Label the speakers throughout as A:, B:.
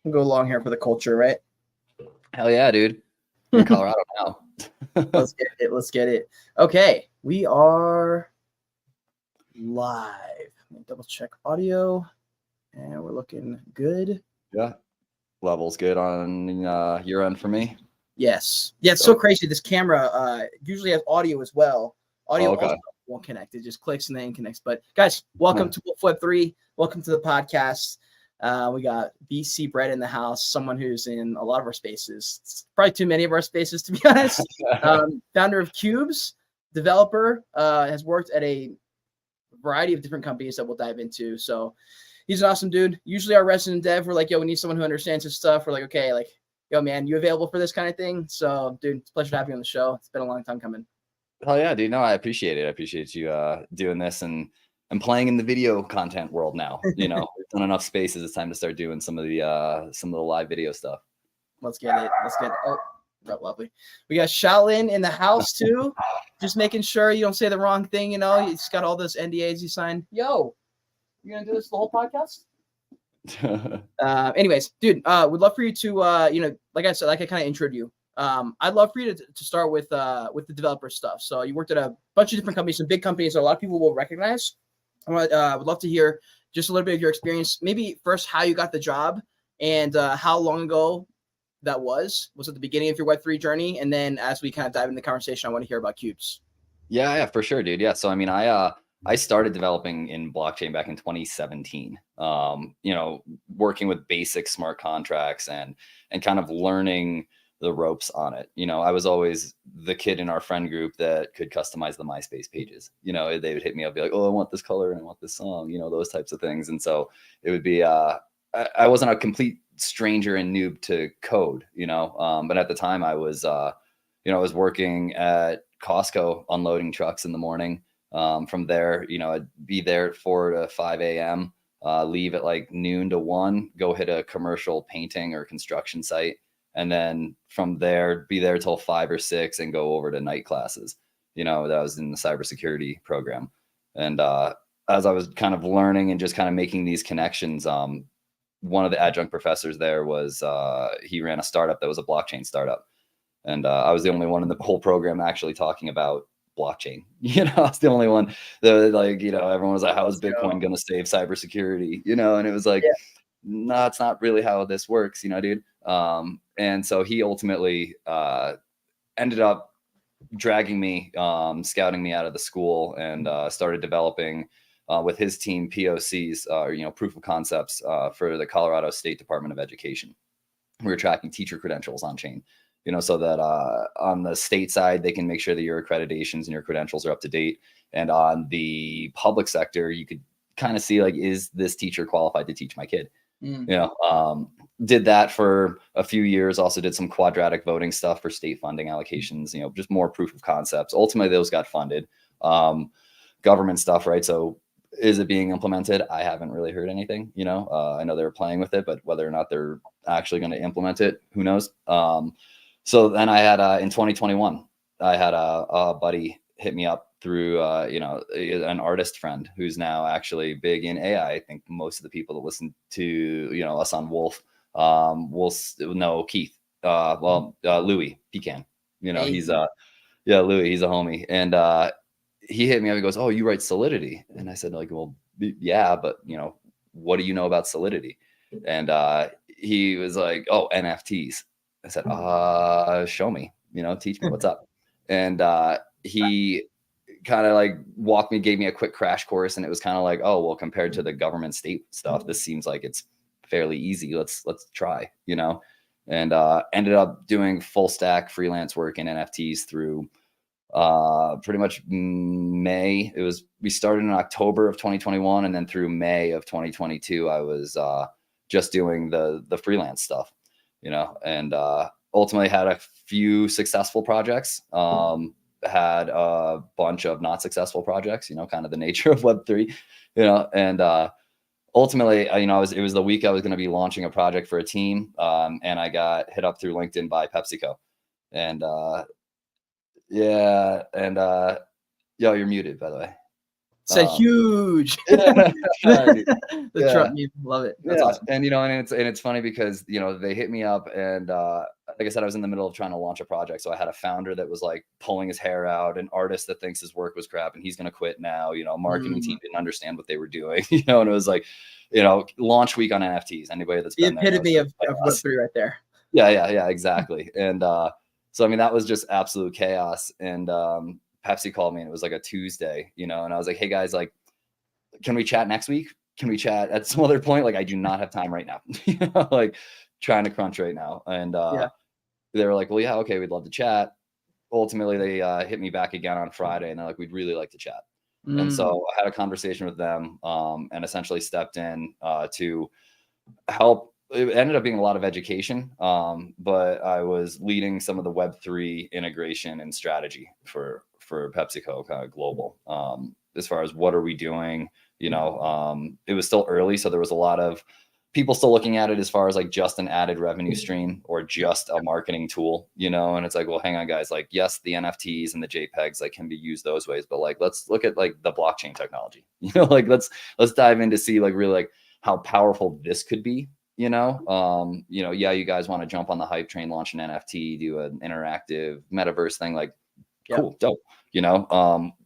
A: We'll go along here for the culture, right?
B: Hell yeah, dude. You're in Colorado now.
A: Let's get it. Let's get it. Okay, we are live. Let me double check audio, and we're looking good.
B: Yeah, level's good on your end for me.
A: Yes. Yeah, it's so crazy. This camera usually has audio as well. Audio also won't connect. It just clicks and then connects. But guys, welcome to Flip 3. Welcome to the podcast. We got BcBread in the house, someone who's in a lot of our spaces. It's probably too many of our spaces, to be honest. Founder of Cubes, developer, has worked at a variety of different companies that we'll dive into. So he's an awesome dude. Usually our resident dev, we're like, yo, we need someone who understands his stuff. We're like, okay, like, yo, man, you available for this kind of thing? So, dude, it's a pleasure to have you on the show. It's been a long time coming.
B: Hell yeah, dude. No, I appreciate it. I appreciate you doing this and playing in the video content world now. You know, we've done enough spaces. It's time to start doing some of the live video stuff.
A: Let's get it. Let's get it. Oh, lovely. We got Shaolin in the house too. Just making sure you don't say the wrong thing. You know, you just got all those NDAs you signed. Yo, you gonna do this the whole podcast? Anyways, dude, would love for you to, you know, like I said, like I kind of introed you. I'd love for you to start with the developer stuff. So you worked at a bunch of different companies, some big companies that a lot of people will recognize. I would love to hear just a little bit of your experience. Maybe first how you got the job and how long ago that was at the beginning of your Web3 journey. And then as we kind of dive into the conversation, I want to hear about Cubes.
B: Yeah, for sure, dude. Yeah. So, I mean, I started developing in blockchain back in 2017, you know, working with basic smart contracts and kind of learning the ropes on it. You know, I was always the kid in our friend group that could customize the MySpace pages. You know, they would hit me up, be like, oh, I want this color and I want this song, you know, those types of things. And so it would be, I wasn't a complete stranger and noob to code, you know, but at the time I was, you know, I was working at Costco unloading trucks in the morning. From there, you know, I'd be there at 4 to 5 a.m., leave at like noon to 1, go hit a commercial painting or construction site. And then from there, be there till 5 or 6 and go over to night classes. You know, that was in the cybersecurity program. And as I was kind of learning and just kind of making these connections, one of the adjunct professors there was, he ran a startup that was a blockchain startup. And I was the only one in the whole program actually talking about blockchain. You know, I was the only one that, like, you know, everyone was like, how is Bitcoin going to save cybersecurity? You know, and it was like, no, it's not really how this works, you know, dude. And so he ultimately ended up dragging me, scouting me out of the school and started developing with his team POCs, you know, proof of concepts for the Colorado State Department of Education. We were tracking teacher credentials on chain, you know, so that on the state side, they can make sure that your accreditations and your credentials are up to date. And on the public sector, you could kind of see, like, is this teacher qualified to teach my kid? You know, did that for a few years, also did some quadratic voting stuff for state funding allocations, you know, just more proof of concepts. Ultimately, those got funded. Government stuff, right? So is it being implemented? I haven't really heard anything, you know. I know they were playing with it, but whether or not they're actually going to implement it, who knows? So then I had, in 2021, I had a buddy hit me up through, you know, an artist friend who's now actually big in AI. I think most of the people that listen to, you know, us on Wolf will know Keith. Louis Pecan, you know, he's Louis, he's a homie. And he hit me up. He goes, oh, you write Solidity? And I said, like, well, yeah, but, you know, what do you know about Solidity? And he was like, oh, NFTs. I said, show me, you know, teach me what's up. And he kind of like walked me, gave me a quick crash course. And it was kind of like, oh, well, compared to the government state stuff, this seems like it's fairly easy. Let's try, you know, and ended up doing full stack freelance work in NFTs through pretty much May. We started in October of 2021. And then through May of 2022, I was just doing the freelance stuff, you know, and ultimately had a few successful projects, had a bunch of not successful projects, you know, kind of the nature of Web3, you know, and ultimately, you know, it was the week I was going to be launching a project for a team, and I got hit up through LinkedIn by PepsiCo. And yo, you're muted, by the way.
A: Said huge. The Trump meme, love it. That's awesome.
B: And and it's funny because they hit me up, and like I said, I was in the middle of trying to launch a project, so I had a founder that was like pulling his hair out, an artist that thinks his work was crap and he's going to quit now. Marketing team didn't understand what they were doing. And it was like, launch week on NFTs. Anybody that's been
A: the epitome of Web3 right there.
B: Yeah, exactly. And so I mean, that was just absolute chaos. And Pepsi called me, and it was like a Tuesday, and I was like, hey guys, like, can we chat next week? Can we chat at some other point? Like, I do not have time right now. Like trying to crunch right now. And they were like, well, yeah, okay, we'd love to chat. Ultimately, they hit me back again on Friday, and they're like, we'd really like to chat. And so I had a conversation with them, and essentially stepped in to help. It ended up being a lot of education, but I was leading some of the Web3 integration and strategy for PepsiCo kind of global. As far as what are we doing, it was still early, so there was a lot of people still looking at it as far as like just an added revenue stream or just a marketing tool, and it's like, well, hang on guys, like, yes, the NFTs and the JPEGs like can be used those ways, but like, let's look at like the blockchain technology, like let's dive in to see like really like how powerful this could be. You guys want to jump on the hype train, launch an NFT, do an interactive metaverse thing, like cool, dope.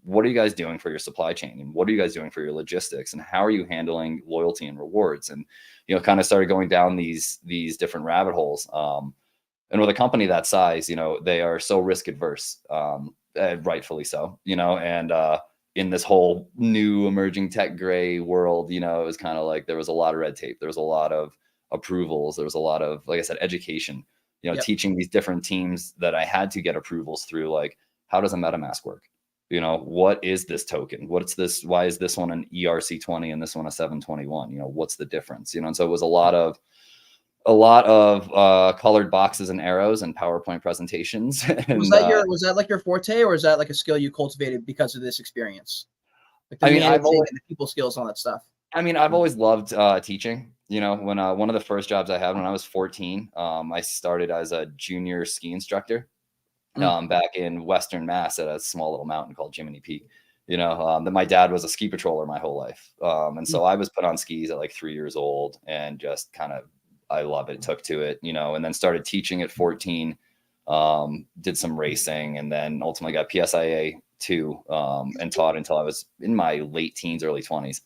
B: What are you guys doing for your supply chain, and what are you guys doing for your logistics, and how are you handling loyalty and rewards? And kind of started going down these different rabbit holes. And with a company that size, they are so risk adverse, rightfully so. And in this whole new emerging tech gray world, it was kind of like there was a lot of red tape, there was a lot of approvals, there was a lot of, like I said, education. Teaching these different teams that I had to get approvals through, like, how does a MetaMask work? What is this token? What's this? Why is this one an ERC20 and this one a 721? What's the difference? And so it was a lot of colored boxes and arrows and PowerPoint presentations. And,
A: was that like your forte, or is that like a skill you cultivated because of this experience? Like the the people skills and all that stuff.
B: I mean, I've always loved teaching. When one of the first jobs I had when I was 14, I started as a junior ski instructor back in Western Mass at a small little mountain called Jiminy Peak. That my dad was a ski patroller my whole life. And so I was put on skis at like 3 years old and just kind of, I love it, took to it, and then started teaching at 14, did some racing, and then ultimately got PSIA 2 and taught until I was in my late teens, early 20s.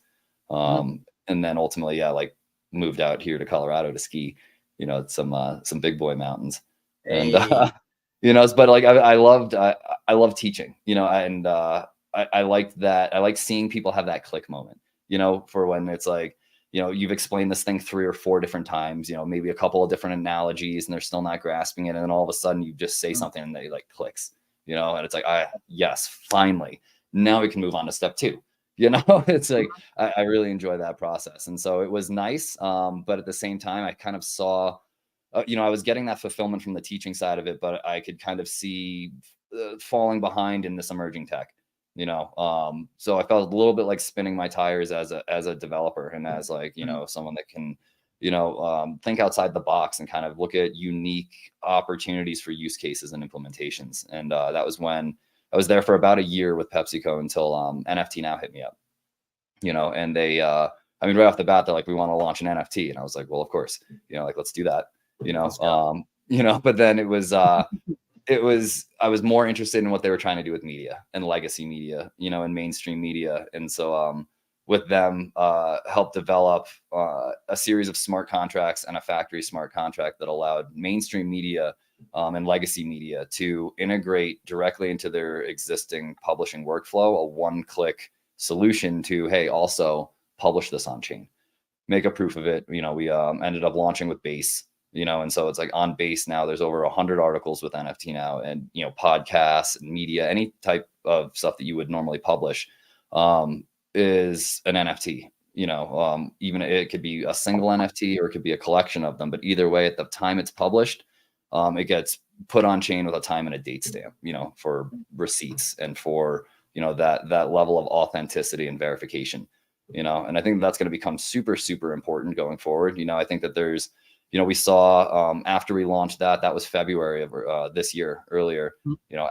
B: And then ultimately, like moved out here to Colorado to ski, some big boy mountains. Hey. And, but like, I loved teaching, and I liked that. I like seeing people have that click moment, for when it's like, you've explained this thing 3 or 4 different times, maybe a couple of different analogies, and they're still not grasping it. And then all of a sudden you just say something and they like clicks, and it's like, yes, finally, now we can move on to step 2. It's like, I really enjoy that process. And so it was nice. But at the same time, I kind of saw, I was getting that fulfillment from the teaching side of it, but I could kind of see falling behind in this emerging tech, so I felt a little bit like spinning my tires as a developer, and as like, someone that can, think outside the box and kind of look at unique opportunities for use cases and implementations. And that was when I was there for about a year with PepsiCo until NFT Now hit me up, and they, right off the bat, they're like, we want to launch an NFT. And I was like, well, of course, like, let's do that, but then it was, I was more interested in what they were trying to do with media and legacy media, and mainstream media. And so with them, helped develop a series of smart contracts and a factory smart contract that allowed mainstream media and legacy media to integrate directly into their existing publishing workflow, a one-click solution to, hey, also publish this on chain, make a proof of it. We ended up launching with Base. And so it's like on Base now, there's over 100 articles with NFT Now, and, podcasts and media, any type of stuff that you would normally publish is an NFT, even it could be a single NFT or it could be a collection of them. But either way, at the time it's published, it gets put on chain with a time and a date stamp, for receipts and for, that level of authenticity and verification, and I think that's going to become super, super important going forward. I think that there's, we saw after we launched that was February of this year earlier,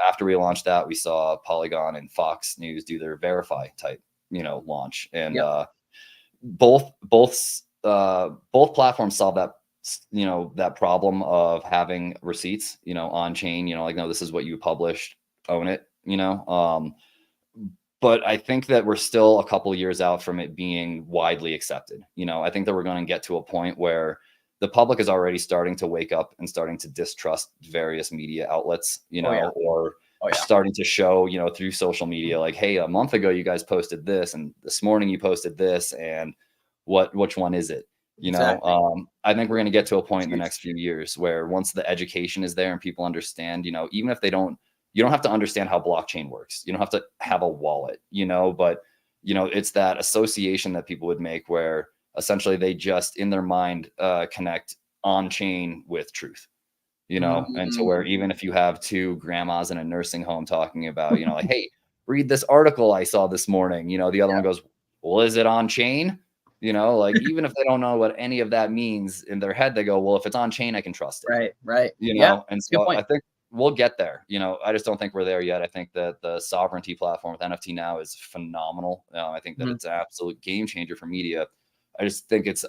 B: after we launched that, we saw Polygon and Fox News do their verify type, launch. And both platforms solve that that problem of having receipts on chain, like, no, this is what you published, own it, but I think that we're still a couple years out from it being widely accepted. I think that we're going to get to a point where the public is already starting to wake up and starting to distrust various media outlets, or starting to show, through social media, like, hey, a month ago you guys posted this, and this morning you posted this, and which one is it?
A: Exactly.
B: I think we're going to get to a point in the next few years where once the education is there and people understand, even if you don't have to understand how blockchain works. You don't have to have a wallet, but it's that association that people would make where essentially they just in their mind connect on chain with truth, and so where even if you have two grandmas in a nursing home talking about, like, hey, read this article I saw this morning, the other one goes, well, is it on chain? Like, even if they don't know what any of that means, in their head, they go, well, if it's on chain, I can trust it.
A: Right.
B: And so I think we'll get there. I just don't think we're there yet. I think that the sovereignty platform with NFT now is phenomenal. I think that it's an absolute game changer for media. I just think it's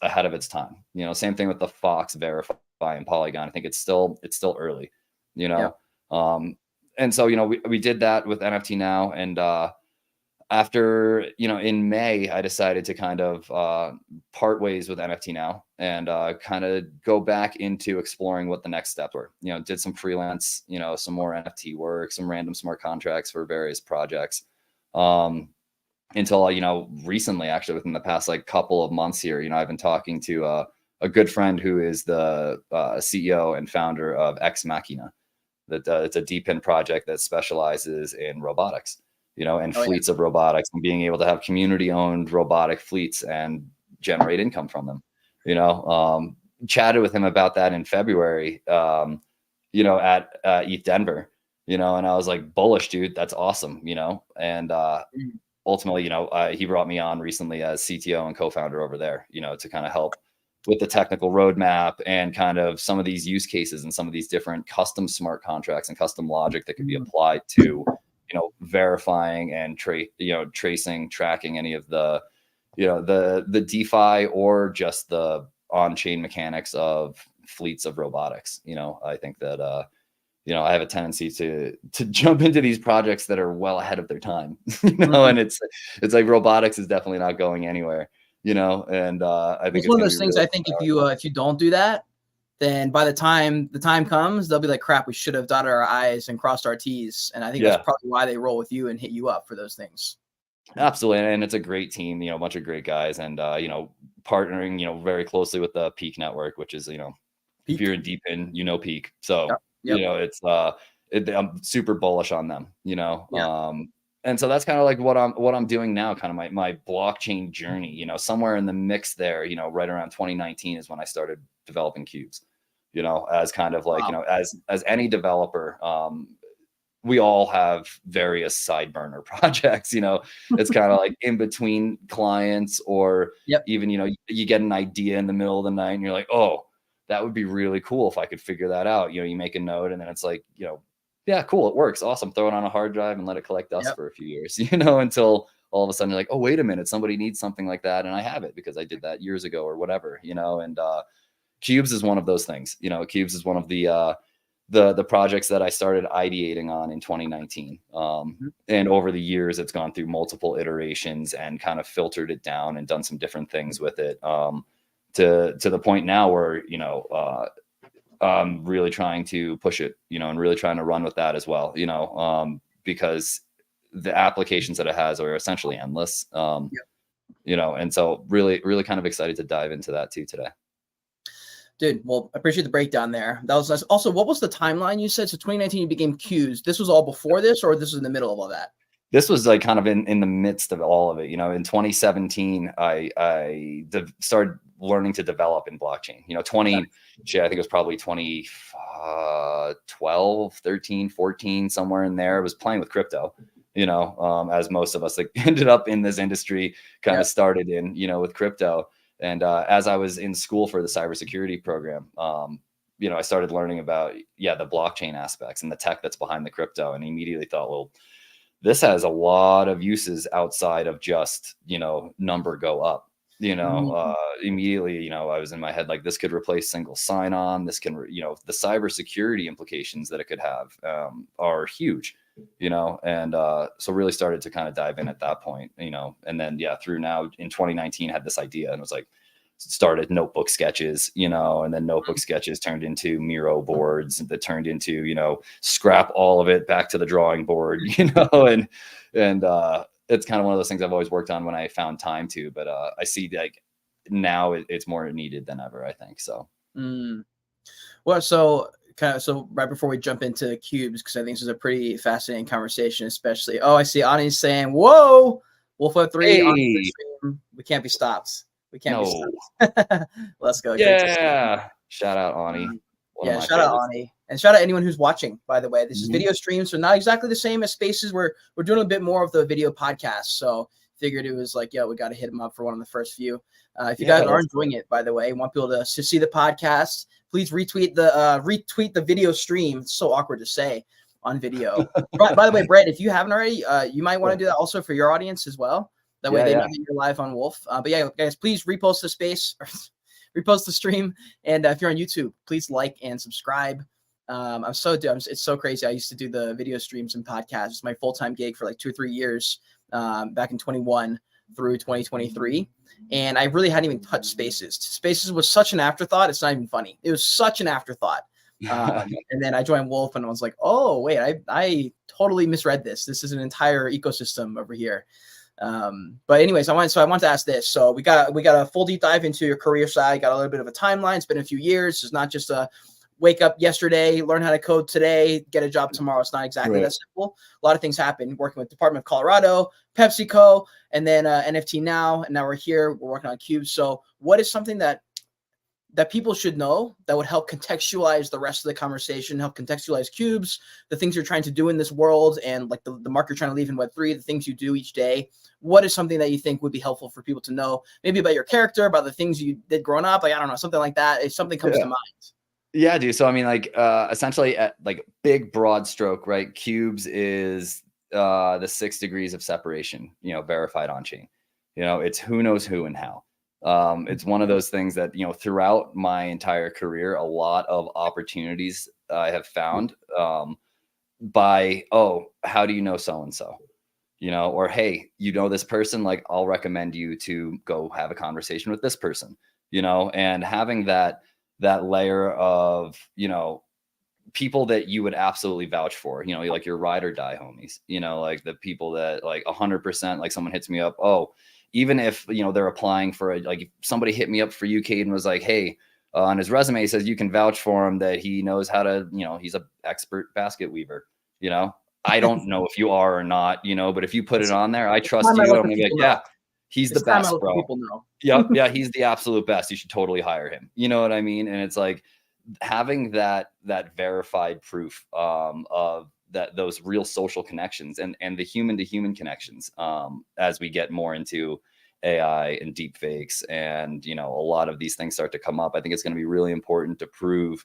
B: ahead of its time. Same thing with the Fox Verify and Polygon. I think it's still early. And so we did that with NFT now, and after in May, I decided to kind of part ways with NFT now and kind of go back into exploring what the next steps were. Did some freelance, some more NFT work, some random smart contracts for various projects. Until recently, actually within the past like couple of months here, I've been talking to a good friend who is the CEO and founder of Ex Machina. That it's a DeepIn project that specializes in robotics. And fleets of robotics, and being able to have community-owned robotic fleets and generate income from them. Chatted with him about that in February, at ETH Denver, and I was like, bullish, dude, that's awesome, and ultimately, he brought me on recently as CTO and co-founder over there, to kind of help with the technical roadmap and kind of some of these use cases and some of these different custom smart contracts and custom logic that could be applied to verifying and tracing, tracking any of the, the DeFi or just the on-chain mechanics of fleets of robotics. I think that, I have a tendency to jump into these projects that are well ahead of their time, and it's like robotics is definitely not going anywhere, and I think
A: it's one of those things. Really, I think if you don't do that, then by the time comes, they'll be like, crap, we should have dotted our I's and crossed our T's. And I think that's probably why they roll with you and hit you up for those things.
B: Absolutely. And it's a great team, a bunch of great guys, and, partnering, very closely with the Peak Network, which is, if you're in DeepIn, Peak. So, it's, I'm super bullish on them, and so that's kind of like what I'm doing now, kind of my blockchain journey, somewhere in the mix there, right around 2019 is when I started developing cubes. As kind of like, as any developer, we all have various side burner projects, it's kind of like in between clients, or even, you get an idea in the middle of the night and you're like, oh, that would be really cool if I could figure that out. You make a note and then it's like, yeah, cool, it works. Awesome. Throw it on a hard drive and let it collect dust for a few years, until all of a sudden you're like, oh, wait a minute, somebody needs something like that. And I have it because I did that years ago or whatever, and, Cubes is one of those things. Cubes is one of the projects that I started ideating on in 2019. And over the years, it's gone through multiple iterations and kind of filtered it down and done some different things with it, to the point now where, I'm really trying to push it, and really trying to run with that as well, because the applications that it has are essentially endless, and so really, really kind of excited to dive into that too today.
A: Dude, well, I appreciate the breakdown there. That was nice. Also, what was the timeline you said? So 2019, you became Qs. This was all before this, or this was in the middle of all that?
B: This was like kind of in the midst of all of it. In 2017, I started learning to develop in blockchain. I think it was probably 2012, 13, 14, somewhere in there. I was playing with crypto, as most of us like ended up in this industry, kind of started in, with crypto. And as I was in school for the cybersecurity program, I started learning about, the blockchain aspects and the tech that's behind the crypto, and immediately thought, well, this has a lot of uses outside of just, number go up. Immediately, I was in my head like, this could replace single sign-on. This can, the cybersecurity implications that it could have are huge, and so really started to kind of dive in at that point, and then through now in 2019 had this idea and was like, started notebook sketches, and then notebook sketches turned into Miro boards that turned into, scrap all of it back to the drawing board, and it's kind of one of those things I've always worked on when I found time to, but I see like now it's more needed than ever, I think. So,
A: well, so right before we jump into cubes, because I think this is a pretty fascinating conversation, especially, I see Ani's saying, whoa, Wolf Web 3 on the stream. We can't be stopped. We can't be stopped. Let's go.
B: Yeah. Shout out Ani.
A: Yeah, shout out Ani. And shout out anyone who's watching, by the way. This is video streams, so not exactly the same as Spaces. We're doing a bit more of the video podcast. So figured it was like, we got to hit them up for one of the first few. If you guys are enjoying it, by the way, want people to see the podcast, please retweet the video stream. It's so awkward to say on video. By the way, Brett, if you haven't already, you might want to do that also for your audience as well. That way they know that you're live on Wolf. But guys, please repost the space, or repost the stream. And if you're on YouTube, please like and subscribe. I'm so dumb. It's so crazy. I used to do the video streams and podcasts. It's my full-time gig for like 2 or 3 years, back in 21 through 2023. And I really hadn't even touched Spaces. Spaces was such an afterthought. It's not even funny. It was such an afterthought. And then I joined Wolf and I was like, oh, wait, I totally misread this. This is an entire ecosystem over here. But anyways, I want to ask this. So we got a full deep dive into your career side, got a little bit of a timeline. It's been a few years. It's not just a wake up yesterday, learn how to code today, get a job tomorrow. It's not exactly that simple. A lot of things happen. Working with Department of Colorado, PepsiCo, and then NFT Now. And now we're here. We're working on cubes. So what is something that people should know that would help contextualize the rest of the conversation, help contextualize cubes, the things you're trying to do in this world, and like the mark you're trying to leave in Web3, the things you do each day? What is something that you think would be helpful for people to know, maybe about your character, about the things you did growing up? Like, I don't know, something like that. If something comes to mind.
B: Yeah, dude. So, I mean, like, essentially at like big broad stroke, right? Cubes is the 6 degrees of separation, verified on chain. It's who knows who and how. It's one of those things that, throughout my entire career, a lot of opportunities I have found by, how do you know so-and-so? Or, hey, this person, like, I'll recommend you to go have a conversation with this person, and having that layer of, people that you would absolutely vouch for, like your ride or die homies, like the people that like 100%, like someone hits me up. Even if, they're applying for like somebody hit me up for UK and was like, hey, on his resume, he says you can vouch for him that he knows how to, he's an expert basket weaver, I don't know if you are or not, but if you put it on there, I trust you. I'm gonna be like, yeah, he's the best, bro. People know. Yeah, he's the absolute best. You should totally hire him. You know what I mean? And it's like having that verified proof of that, those real social connections and the human to human connections, as we get more into AI and deep fakes and, a lot of these things start to come up. I think it's going to be really important to prove,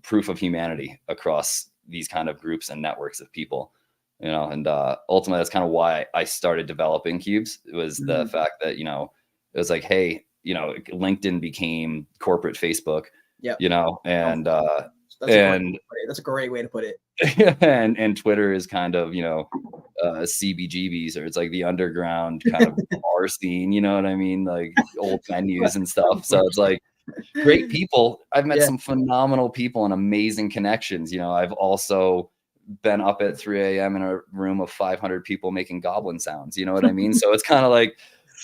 B: proof of humanity across these kind of groups and networks of people, and ultimately that's kind of why I started developing cubes. It was the fact that, it was like, hey, LinkedIn became corporate Facebook, and
A: that's a great way to put it.
B: and Twitter is kind of, CBGBs, or it's like the underground kind of bar scene, you know what I mean? Like old venues and stuff. So it's like great people. I've met some phenomenal people and amazing connections. I've also been up at 3 a.m. in a room of 500 people making goblin sounds. You know what I mean? So it's kind of like,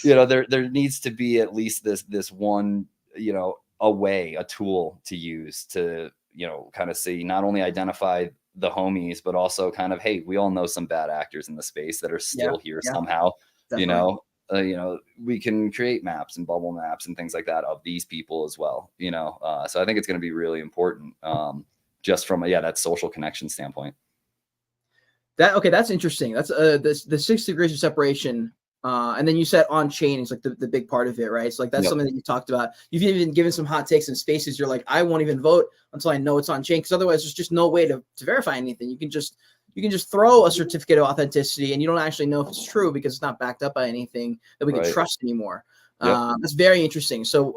B: there needs to be at least this one, a tool to use to, kind of see, not only identify the homies, but also kind of, hey, we all know some bad actors in the space that are still here somehow. Definitely. We can create maps and bubble maps and things like that of these people as well. So I think it's going to be really important, just from that social connection standpoint.
A: That's interesting. That's the 6 degrees of separation. And then you said on chain is like the big part of it, right? So like that's something that you talked about. You've even given some hot takes in Spaces. You're like, I won't even vote until I know it's on chain, because otherwise there's just no way to verify anything. You can just you can just throw a certificate of authenticity and you don't actually know if it's true because it's not backed up by anything that we can trust anymore. That's very interesting. So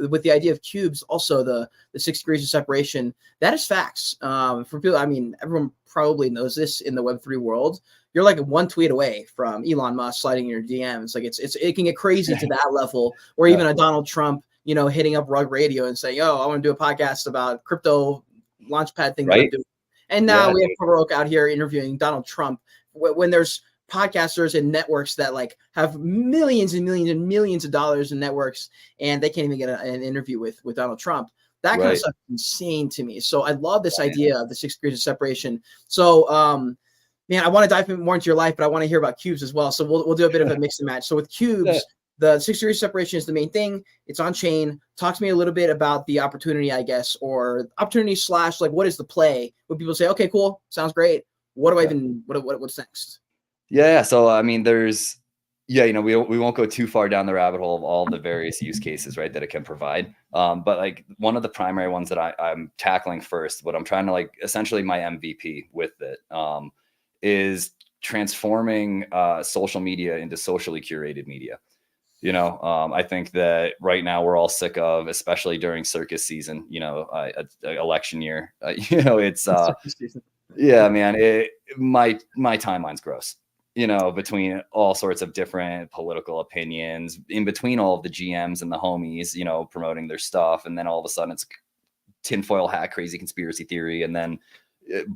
A: with the idea of cubes, also the 6 degrees of separation, that is facts. For people, I mean, everyone probably knows this in the Web3 world. You're like one tweet away from Elon Musk sliding in your DMs. Like it can get crazy to that level, or even a Donald Trump, hitting up Rug Radio and saying, "Oh, I want to do a podcast about crypto launchpad thing that I'm doing." And now we have Farouk out here interviewing Donald Trump when there's podcasters and networks that like have millions and millions and millions of dollars in networks, and they can't even get an interview with Donald Trump. That kind of stuff is insane to me. So I love this idea of the 6 degrees of separation. So, man, I want to dive more into your life, but I want to hear about cubes as well. So we'll do a bit of a mix and match. So with cubes, the 6 degrees of separation is the main thing. It's on chain. Talk to me a little bit about the opportunity, I guess, or opportunity / like what is the play? When people say, okay, cool, sounds great. What do I even what's next?
B: Yeah. So I mean, there's we won't go too far down the rabbit hole of all the various use cases, right, that it can provide. But like one of the primary ones that I'm tackling first, what I'm trying to like essentially my MVP with it is transforming social media into socially curated media. I think that right now we're all sick of, especially during circus season, election year, it's yeah, man, my timeline's gross. Between all sorts of different political opinions, in between all of the GMs and the homies, promoting their stuff. And then all of a sudden it's tinfoil hat, crazy conspiracy theory, and then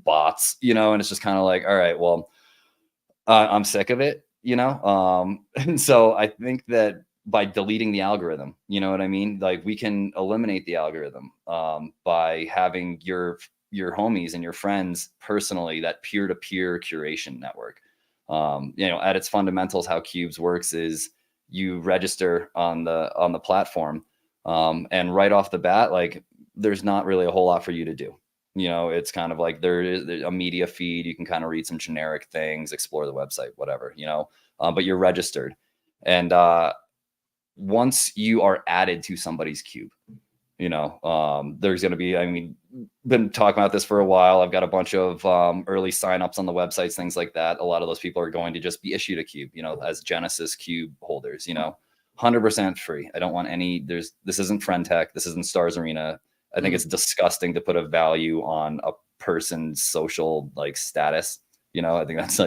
B: bots, and it's just kind of like, all right, well, I'm sick of it, and so I think that by deleting the algorithm, you know what I mean? Like we can eliminate the algorithm by having your homies and your friends personally, that peer-to-peer curation network. At its fundamentals, how Cubes works is you register on the platform, and right off the bat, like there's not really a whole lot for you to do. It's kind of like there's a media feed. You can kind of read some generic things, explore the website, whatever, but you're registered. And once you are added to somebody's cube, there's going to be, been talking about this for a while. I've got a bunch of early signups on the websites, things like that. A lot of those people are going to just be issued a cube, as Genesis cube holders, 100% free. I don't want this isn't Friend Tech. This isn't Stars Arena. I think it's disgusting to put a value on a person's social like status. I think that's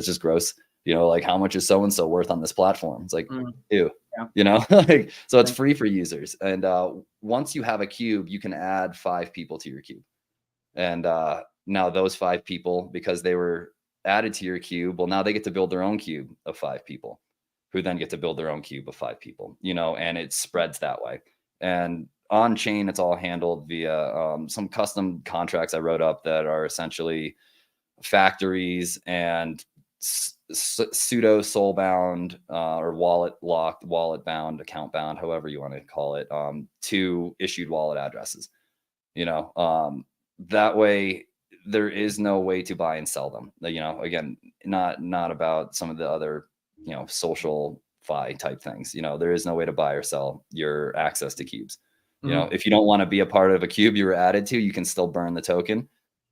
B: just gross. Like how much is so-and-so worth on this platform? It's like, ew. Yeah. So it's free for users. And once you have a cube, you can add 5 people to your cube. And now those 5 people, because they were added to your cube, well, now they get to build their own cube of 5 people who then get to build their own cube of 5 people, and it spreads that way. And on chain, it's all handled via some custom contracts I wrote up that are essentially factories and pseudo soul bound or wallet locked, wallet bound, account bound, however you want to call it, to issued wallet addresses. That way there is no way to buy and sell them. Again, not about some of the other social fi type things. There is no way to buy or sell your access to cubes. If you don't want to be a part of a cube you were added to, you can still burn the token.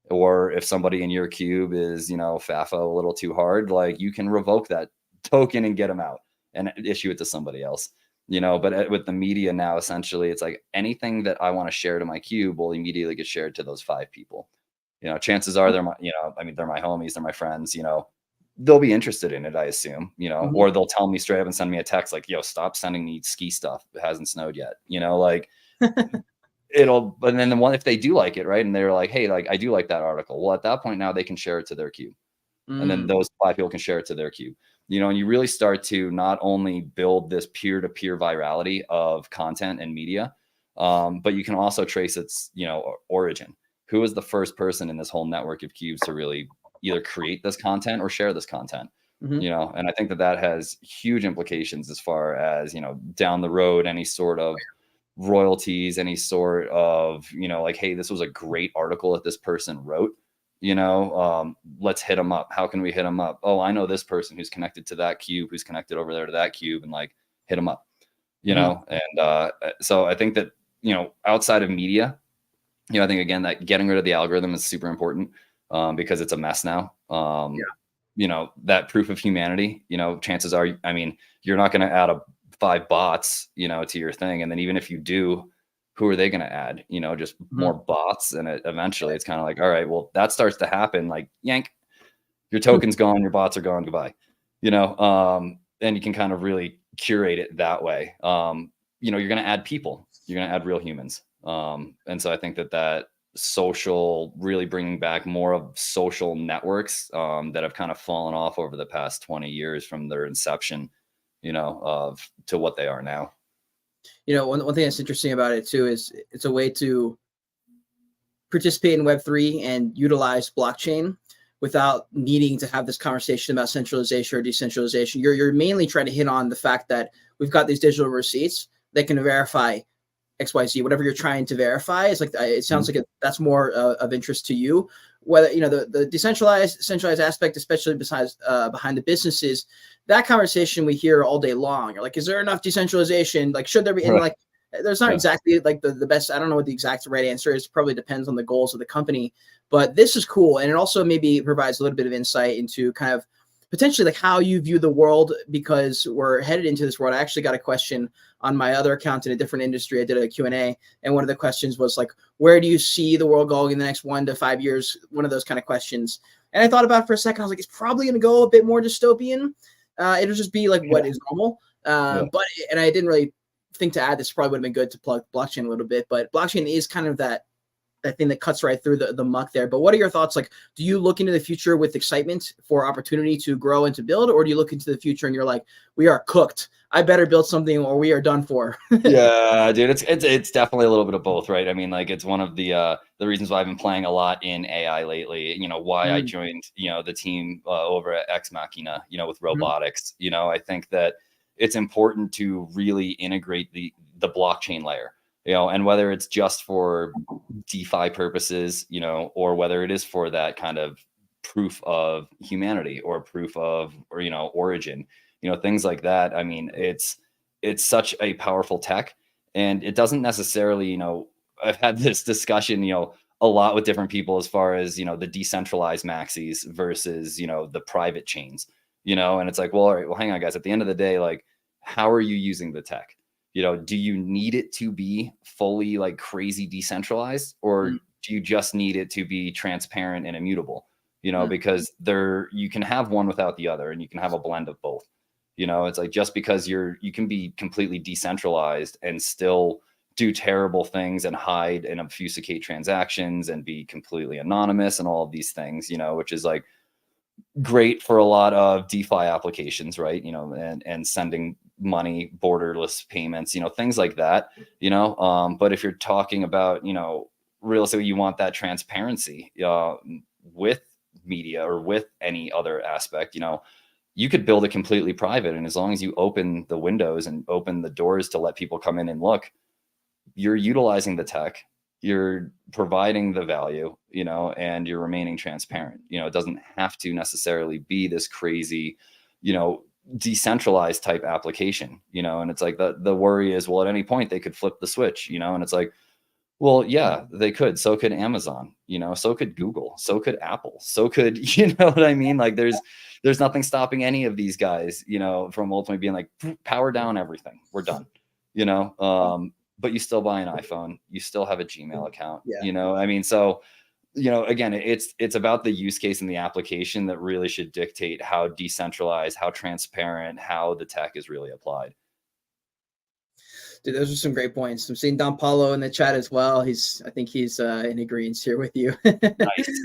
B: Or if somebody in your cube is, FAFA a little too hard, like you can revoke that token and get them out and issue it to somebody else, but with the media now, essentially, it's like anything that I want to share to my cube will immediately get shared to those 5 people. Chances are they're my, they're my homies, they're my friends, they'll be interested in it, I assume, or they'll tell me straight up and send me a text like, yo, stop sending me ski stuff. It hasn't snowed yet, but then if they do like it, right, and they're like, hey, like I do like that article, well, at that point now they can share it to their cube, and then those 5 people can share it to their cube, and you really start to not only build this peer-to-peer virality of content and media, but you can also trace its origin. Who was the first person in this whole network of cubes to really either create this content or share this content? And I think that has huge implications as far as down the road, any sort of royalties, any sort of like, hey, this was a great article that this person wrote, let's hit them up. How can we hit them up? Oh, I know this person who's connected to that cube, who's connected over there to that cube, and like hit them up, and so I think that outside of media, I think again that getting rid of the algorithm is super important. because it's a mess now.
A: Yeah.
B: You know, that proof of humanity, you know, chances are, I mean, you're not going to add 5 bots, you know, to your thing. And then even if you do, who are they going to add? You know, just more bots. And eventually it's kind of like, all right, well, that starts to happen. Like, yank, your token's gone, your bots are gone, goodbye. You know, and you can kind of really curate it that way. You know, you're going to add people, you're going to add real humans. And so I think that social, really bringing back more of social networks that have kind of fallen off over the past 20 years from their inception, you know, to what they are now.
A: You know, one thing that's interesting about it too is it's a way to participate in Web3 and utilize blockchain without needing to have this conversation about centralization or decentralization. You're mainly trying to hit on the fact that we've got these digital receipts that can verify XYZ, whatever you're trying to verify. It's like, it sounds like that's more of interest to you. Whether, you know, the decentralized, centralized aspect, especially besides behind the businesses, that conversation we hear all day long. You're like, is there enough decentralization? Like, should there be? And like, there's not exactly like the best. I don't know what the exact right answer is. Probably depends on the goals of the company. But this is cool, and it also maybe provides a little bit of insight into kind of potentially like how you view the world, because we're headed into this world. I actually got a question on my other account in a different industry. I did a Q&A, and one of the questions was like, where do you see the world going in the next 1 to 5 years? One of those kind of questions. And I thought about it for a second. I was like, it's probably going to go a bit more dystopian. It'll just be like what is normal. But I didn't really think to add this. Probably would have been good to plug blockchain a little bit, but blockchain is kind of that thing that cuts right through the muck there. But what are your thoughts? Like, do you look into the future with excitement for opportunity to grow and to build, or do you look into the future and you're like, we are cooked, I better build something or we are done for?
B: Yeah, dude, it's definitely a little bit of both, right? I mean, like, it's one of the reasons why I've been playing a lot in AI lately. You know, why I joined, you know, the team over at Ex Machina, you know, with robotics. You know, I think that it's important to really integrate the blockchain layer, you know, and whether it's just for DeFi purposes, you know, or whether it is for that kind of proof of humanity or proof of, or, you know, origin, you know, things like that. I mean, it's such a powerful tech, and it doesn't necessarily, you know, I've had this discussion, you know, a lot with different people as far as, you know, the decentralized maxis versus, you know, the private chains, you know, and it's like, well, all right, well, hang on, guys, at the end of the day, like, how are you using the tech? You know, do you need it to be fully like crazy decentralized, or do you just need it to be transparent and immutable? You know, because you can have one without the other, and you can have a blend of both. You know, it's like, just because you can be completely decentralized and still do terrible things and hide and obfuscate transactions and be completely anonymous and all of these things, you know, which is like great for a lot of DeFi applications, right? You know, and sending money, borderless payments, you know, things like that, you know. But if you're talking about, you know, realistically, you want that transparency with media or with any other aspect, you know, you could build it completely private. And as long as you open the windows and open the doors to let people come in and look, you're utilizing the tech, you're providing the value, you know, and you're remaining transparent. You know, it doesn't have to necessarily be this crazy, you know, decentralized type application, you know. And it's like the worry is, well, at any point they could flip the switch, you know. And it's like, well, yeah, they could. So could Amazon, you know, so could Google, so could Apple, so could, you know what I mean? Like, there's nothing stopping any of these guys, you know, from ultimately being like, power down everything, we're done, you know. But you still buy an iPhone, you still have a Gmail account, you know. I mean, so, you know, again, it's about the use case and the application that really should dictate how decentralized, how transparent, how the tech is really applied.
A: Dude, those are some great points. I'm seeing Don Paulo in the chat as well. I think he's in agreement here with you.
B: Nice.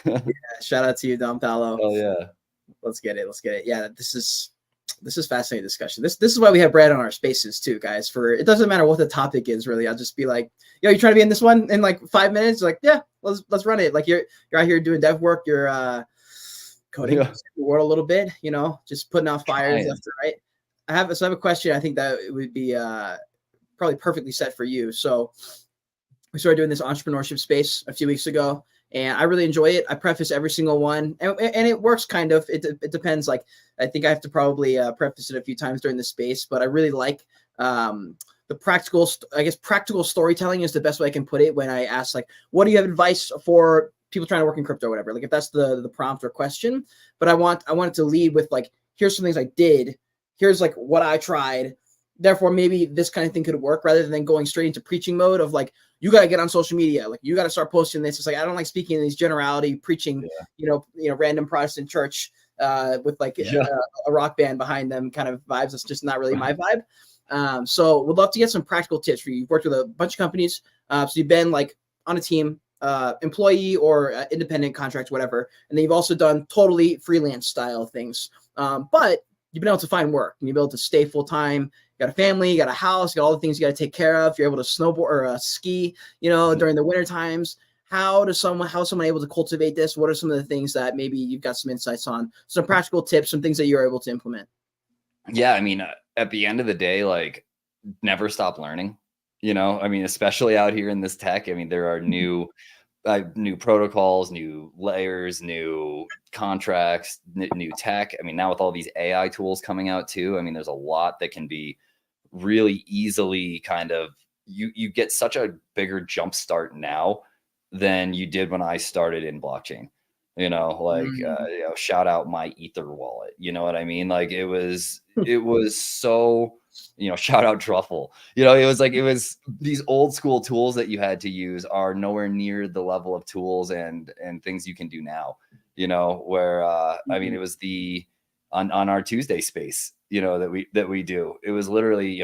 A: Yeah, shout out to you, Don Paulo.
B: Oh yeah.
A: Let's get it. Yeah, this is fascinating discussion. This is why we have Brad on our spaces too, guys. For it doesn't matter what the topic is, really. I'll just be like, yo, you trying to be in this one in like 5 minutes? Like, yeah, let's run it. Like, you're out here doing dev work, you're coding the world a little bit, you know, just putting out fires left and right. I have a question. I think that it would be probably perfectly set for you. So we started doing this entrepreneurship space a few weeks ago, and I really enjoy it. I preface every single one, and it works kind of. It depends. Like, I think I have to probably preface it a few times during the space, but I really like the practical storytelling is the best way I can put it. When I ask, like, what do you have advice for people trying to work in crypto or whatever, like if that's the prompt or question, but I want it to lead with like, here's some things I did, here's like what I tried, therefore maybe this kind of thing could work, rather than going straight into preaching mode of like, you got to get on social media, like you got to start posting this. It's like, I don't like speaking in these generality preaching, random Protestant church with like a rock band behind them kind of vibes. That's just not really my vibe. So we'd love to get some practical tips for you. You've worked with a bunch of companies, so you've been like on a team, employee or independent contract, whatever, and then you've also done totally freelance style things, but you've been able to find work and you've been able to stay full-time. You got a family, you got a house, you got all the things you got to take care of. You're able to snowboard or ski, during the winter times. How is someone able to cultivate this? What are some of the things that maybe you've got some insights on, some practical tips, some things that you're able to implement?
B: Yeah. I mean, at the end of the day, like never stop learning, I mean, especially out here in this tech. I mean, there are new protocols, new layers, new contracts, new tech. I mean, now with all these AI tools coming out too, I mean, there's a lot that can be really easily kind of, you get such a bigger jump start now than you did when I started in blockchain, shout out my Ether wallet. You know what I mean? Like it was so, shout out Truffle. It was these old school tools that you had to use are nowhere near the level of tools and things you can do now, where I mean, it was on our Tuesday space, that we do. It was literally,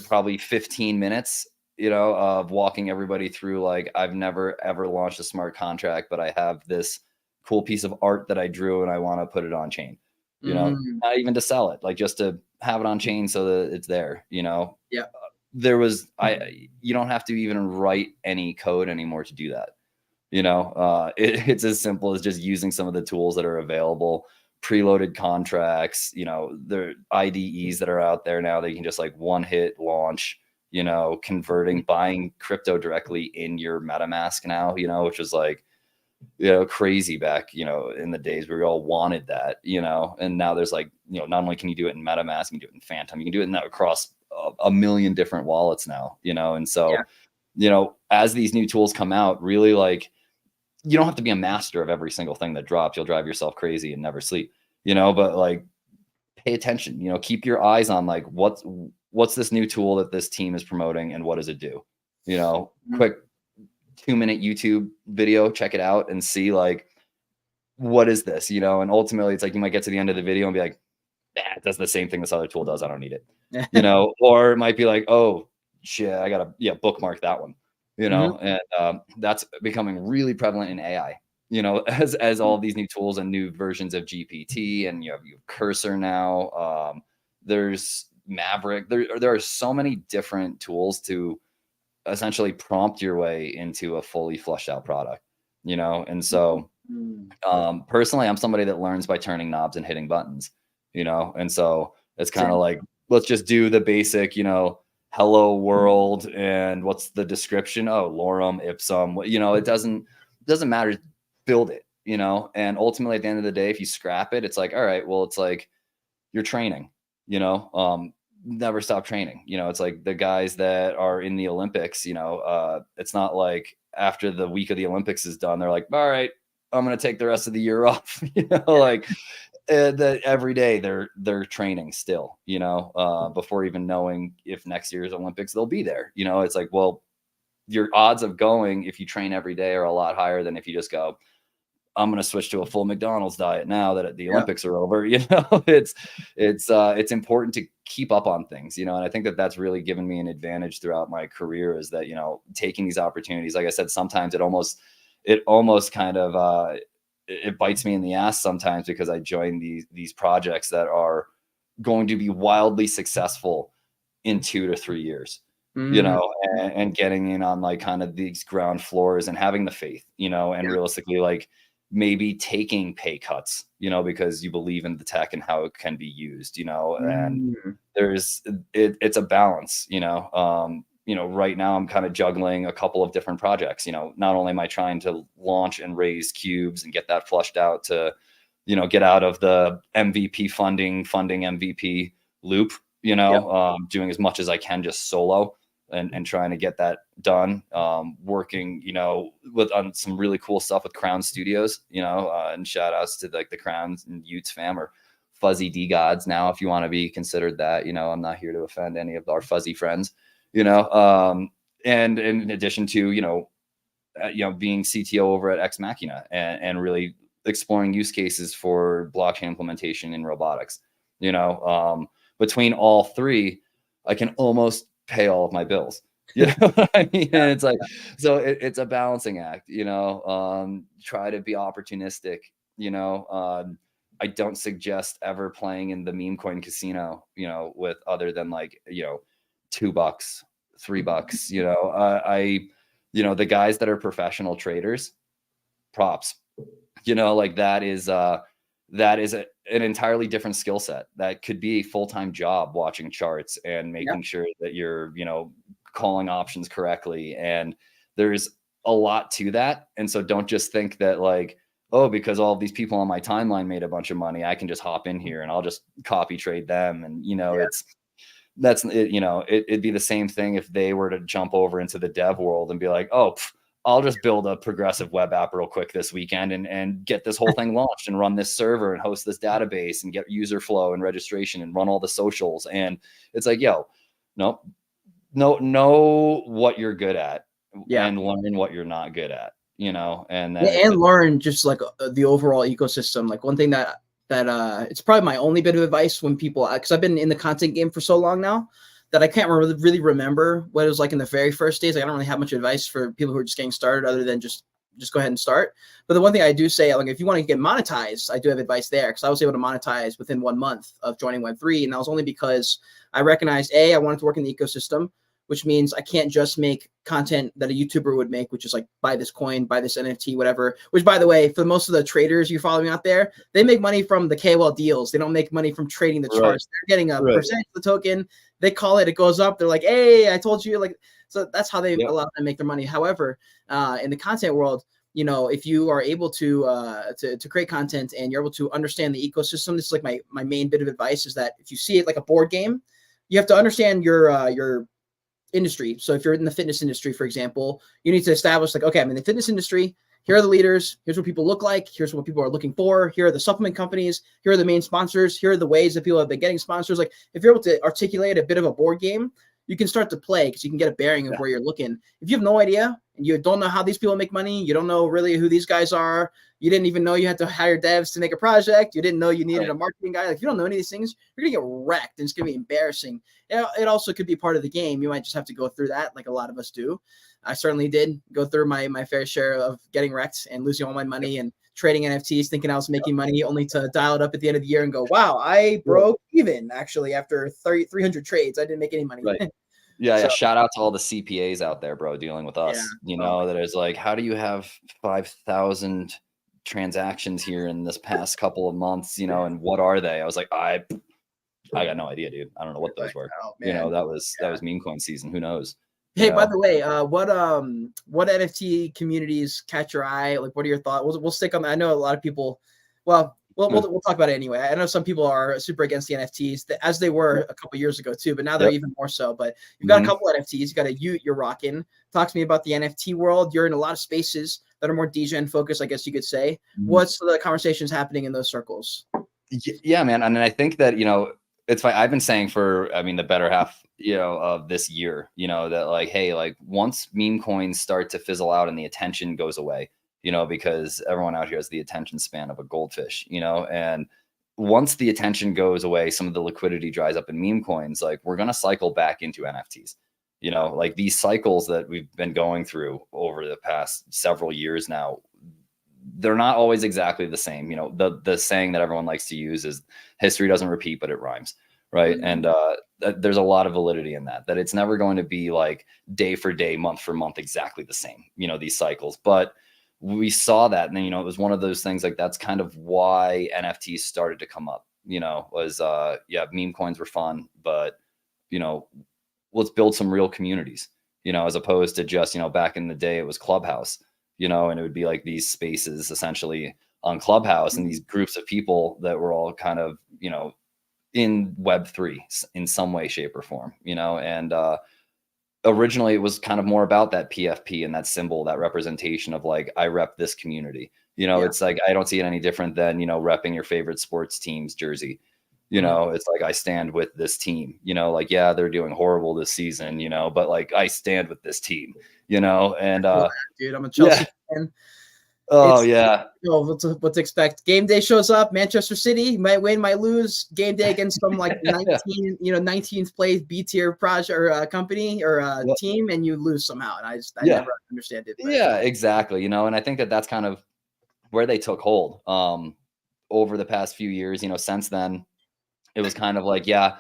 B: probably 15 minutes, of walking everybody through, like, I've never ever launched a smart contract, but I have this cool piece of art that I drew and I want to put it on chain, not even to sell it, like just to have it on chain so that it's there,
A: Yeah.
B: You don't have to even write any code anymore to do that. It's as simple as just using some of the tools that are available, preloaded contracts, the IDEs that are out there now. They can just like one hit launch, converting, buying crypto directly in your MetaMask now, which is like, crazy back, in the days where we all wanted that, and now there's like, not only can you do it in MetaMask, you can do it in Phantom, you can do it across a million different wallets now, and so, as these new tools come out, really, like, you don't have to be a master of every single thing that drops. You'll drive yourself crazy and never sleep, but like, pay attention, keep your eyes on like, what's this new tool that this team is promoting and what does it do? Quick 2-minute YouTube video, check it out and see like, what is this, and ultimately it's like, you might get to the end of the video and be like, it does the same thing this other tool does. I don't need it, or it might be like, oh shit, I gotta bookmark that one, and that's becoming really prevalent in AI, as all these new tools and new versions of GPT, and you have Cursor now, there's Maverick, there are so many different tools to essentially prompt your way into a fully flushed out product, and so personally, I'm somebody that learns by turning knobs and hitting buttons, and so it's kind of like, let's just do the basic, hello world, and what's the description? Oh, lorem ipsum. It doesn't matter. Build it, and ultimately at the end of the day, if you scrap it, it's like, all right, well, it's like you're training, never stop training. It's like the guys that are in the Olympics, it's not like after the week of the Olympics is done, they're like, all right, I'm going to take the rest of the year off, like that every day they're training still, before even knowing if next year's Olympics they'll be there. It's like, well, your odds of going if you train every day are a lot higher than if you just go, I'm going to switch to a full McDonald's diet now that the Olympics are over. It's important to keep up on things, and I think that that's really given me an advantage throughout my career, is that, taking these opportunities, like I said, sometimes it almost kind of, it bites me in the ass sometimes, because I join these projects that are going to be wildly successful in 2 to 3 years, and getting in on like kind of these ground floors and having the faith, and realistically, like, maybe taking pay cuts, because you believe in the tech and how it can be used, and it's a balance, right now I'm kind of juggling a couple of different projects. Not only am I trying to launch and raise cubes and get that flushed out to, get out of the MVP funding MVP loop, doing as much as I can just solo, and trying to get that done. Working, on some really cool stuff with Crown Studios, and shout outs to like the Crowns and Utes fam, or Fuzzy D Gods now, if you want to be considered that. I'm not here to offend any of our fuzzy friends, and in addition to, being CTO over at Ex Machina and really exploring use cases for blockchain implementation in robotics. Between all three, I can almost pay all of my bills. You know what I mean? And it's like, so it's a balancing act, try to be opportunistic, I don't suggest ever playing in the meme coin casino, with other than like, $2, $3, the guys that are professional traders, props, like that is an entirely different skill set. That could be a full-time job, watching charts and making sure that you're, calling options correctly. And there's a lot to that. And so don't just think that like, oh, because all of these people on my timeline made a bunch of money, I can just hop in here and I'll just copy trade them. And, it'd be the same thing if they were to jump over into the dev world and be like, oh, I'll just build a progressive web app real quick this weekend and get this whole thing launched and run this server and host this database and get user flow and registration and run all the socials. And it's like, know what you're good at and learn what you're not good at, and
A: learn just like the overall ecosystem. Like one thing that it's probably my only bit of advice when people, because I've been in the content game for so long now that I can't really remember what it was like in the very first days. Like, I don't really have much advice for people who are just getting started other than just go ahead and start. But the one thing I do say, like, if you want to get monetized, I do have advice there, because I was able to monetize within 1 month of joining Web3. And that was only because I recognized, I wanted to work in the ecosystem, which means I can't just make content that a YouTuber would make, which is like, buy this coin, buy this NFT, whatever, which, by the way, for most of the traders you follow me out there, they make money from the KOL deals. They don't make money from trading the charts. They're getting a percentage of the token. They call it, it goes up. They're like, hey, I told you. Like, so that's how they allow them to make their money. However, in the content world, if you are able to create content and you're able to understand the ecosystem, this is like my main bit of advice, is that if you see it like a board game, you have to understand your industry. So if you're in the fitness industry, for example, you need to establish like, okay, I'm in the fitness industry. Here are the leaders. Here's what people look like. Here's what people are looking for. Here are the supplement companies. Here are the main sponsors. Here are the ways that people have been getting sponsors. Like, if you're able to articulate a bit of a board game, you can start to play, because you can get a bearing of where you're looking. If you have no idea and you don't know how these people make money, you don't know really who these guys are, you didn't even know you had to hire devs to make a project, you didn't know you needed a marketing guy, like, if you don't know any of these things, you're gonna get wrecked, and it's gonna be embarrassing. It also could be part of the game. You might just have to go through that, like a lot of us do. I certainly did go through my fair share of getting wrecked and losing all my money and trading NFTs, thinking I was making money, only to dial it up at the end of the year and go, wow, I broke even. Actually, after 300 trades, I didn't make any money.
B: Yeah, shout out to all the CPAs out there, bro, dealing with us. That is like, how do you have 5,000 transactions here in this past couple of months? And what are they? I was like, I got no idea, dude. I don't know what those were. That was meme coin season. Who knows?
A: Hey, by the way, what NFT communities catch your eye? Like, what are your thoughts? We'll stick on that. I know a lot of people. Well, we'll talk about it anyway. I know some people are super against the NFTs, as they were a couple years ago too, but now they're even more so. But you've got a couple NFTs. You got a Ute you're rocking. Talk to me about the NFT world. You're in a lot of spaces that are more DGen focused, I guess you could say. What's the conversations happening in those circles?
B: Yeah, man. And I think that, it's fine. I've been saying for, the better half, of this year, that like, hey, like, once meme coins start to fizzle out and the attention goes away, because everyone out here has the attention span of a goldfish, and once the attention goes away, some of the liquidity dries up in meme coins, like, we're going to cycle back into NFTs, like these cycles that we've been going through over the past several years now. They're not always exactly the same. The saying that everyone likes to use is history doesn't repeat, but it rhymes. Right. And there's a lot of validity in that it's never going to be like day for day, month for month, exactly the same, these cycles. But we saw that. And then, it was one of those things, like, that's kind of why NFTs started to come up, was meme coins were fun, but, let's build some real communities, as opposed to just, back in the day, it was Clubhouse. And it would be like these spaces essentially on Clubhouse, and these groups of people that were all kind of, in Web3 in some way, shape, or form, and originally it was kind of more about that PFP and that symbol, that representation of like, I rep this community. You know, it's like, I don't see it any different than, you know, repping your favorite sports team's jersey. You know, it's like, I stand with this team, you know, like, yeah, they're doing horrible this season, you know, but like, I stand with this team, you know, and
A: dude, I'm a Chelsea fan.
B: Oh, yeah.
A: What to expect? Game day shows up. Manchester City might win, might lose. Game day against some like 19th place B tier project or company or team, and you lose somehow. And I never understand it.
B: Yeah, exactly. You know, and I think that that's kind of where they took hold over the past few years. You know, since then, it was kind of like, yeah,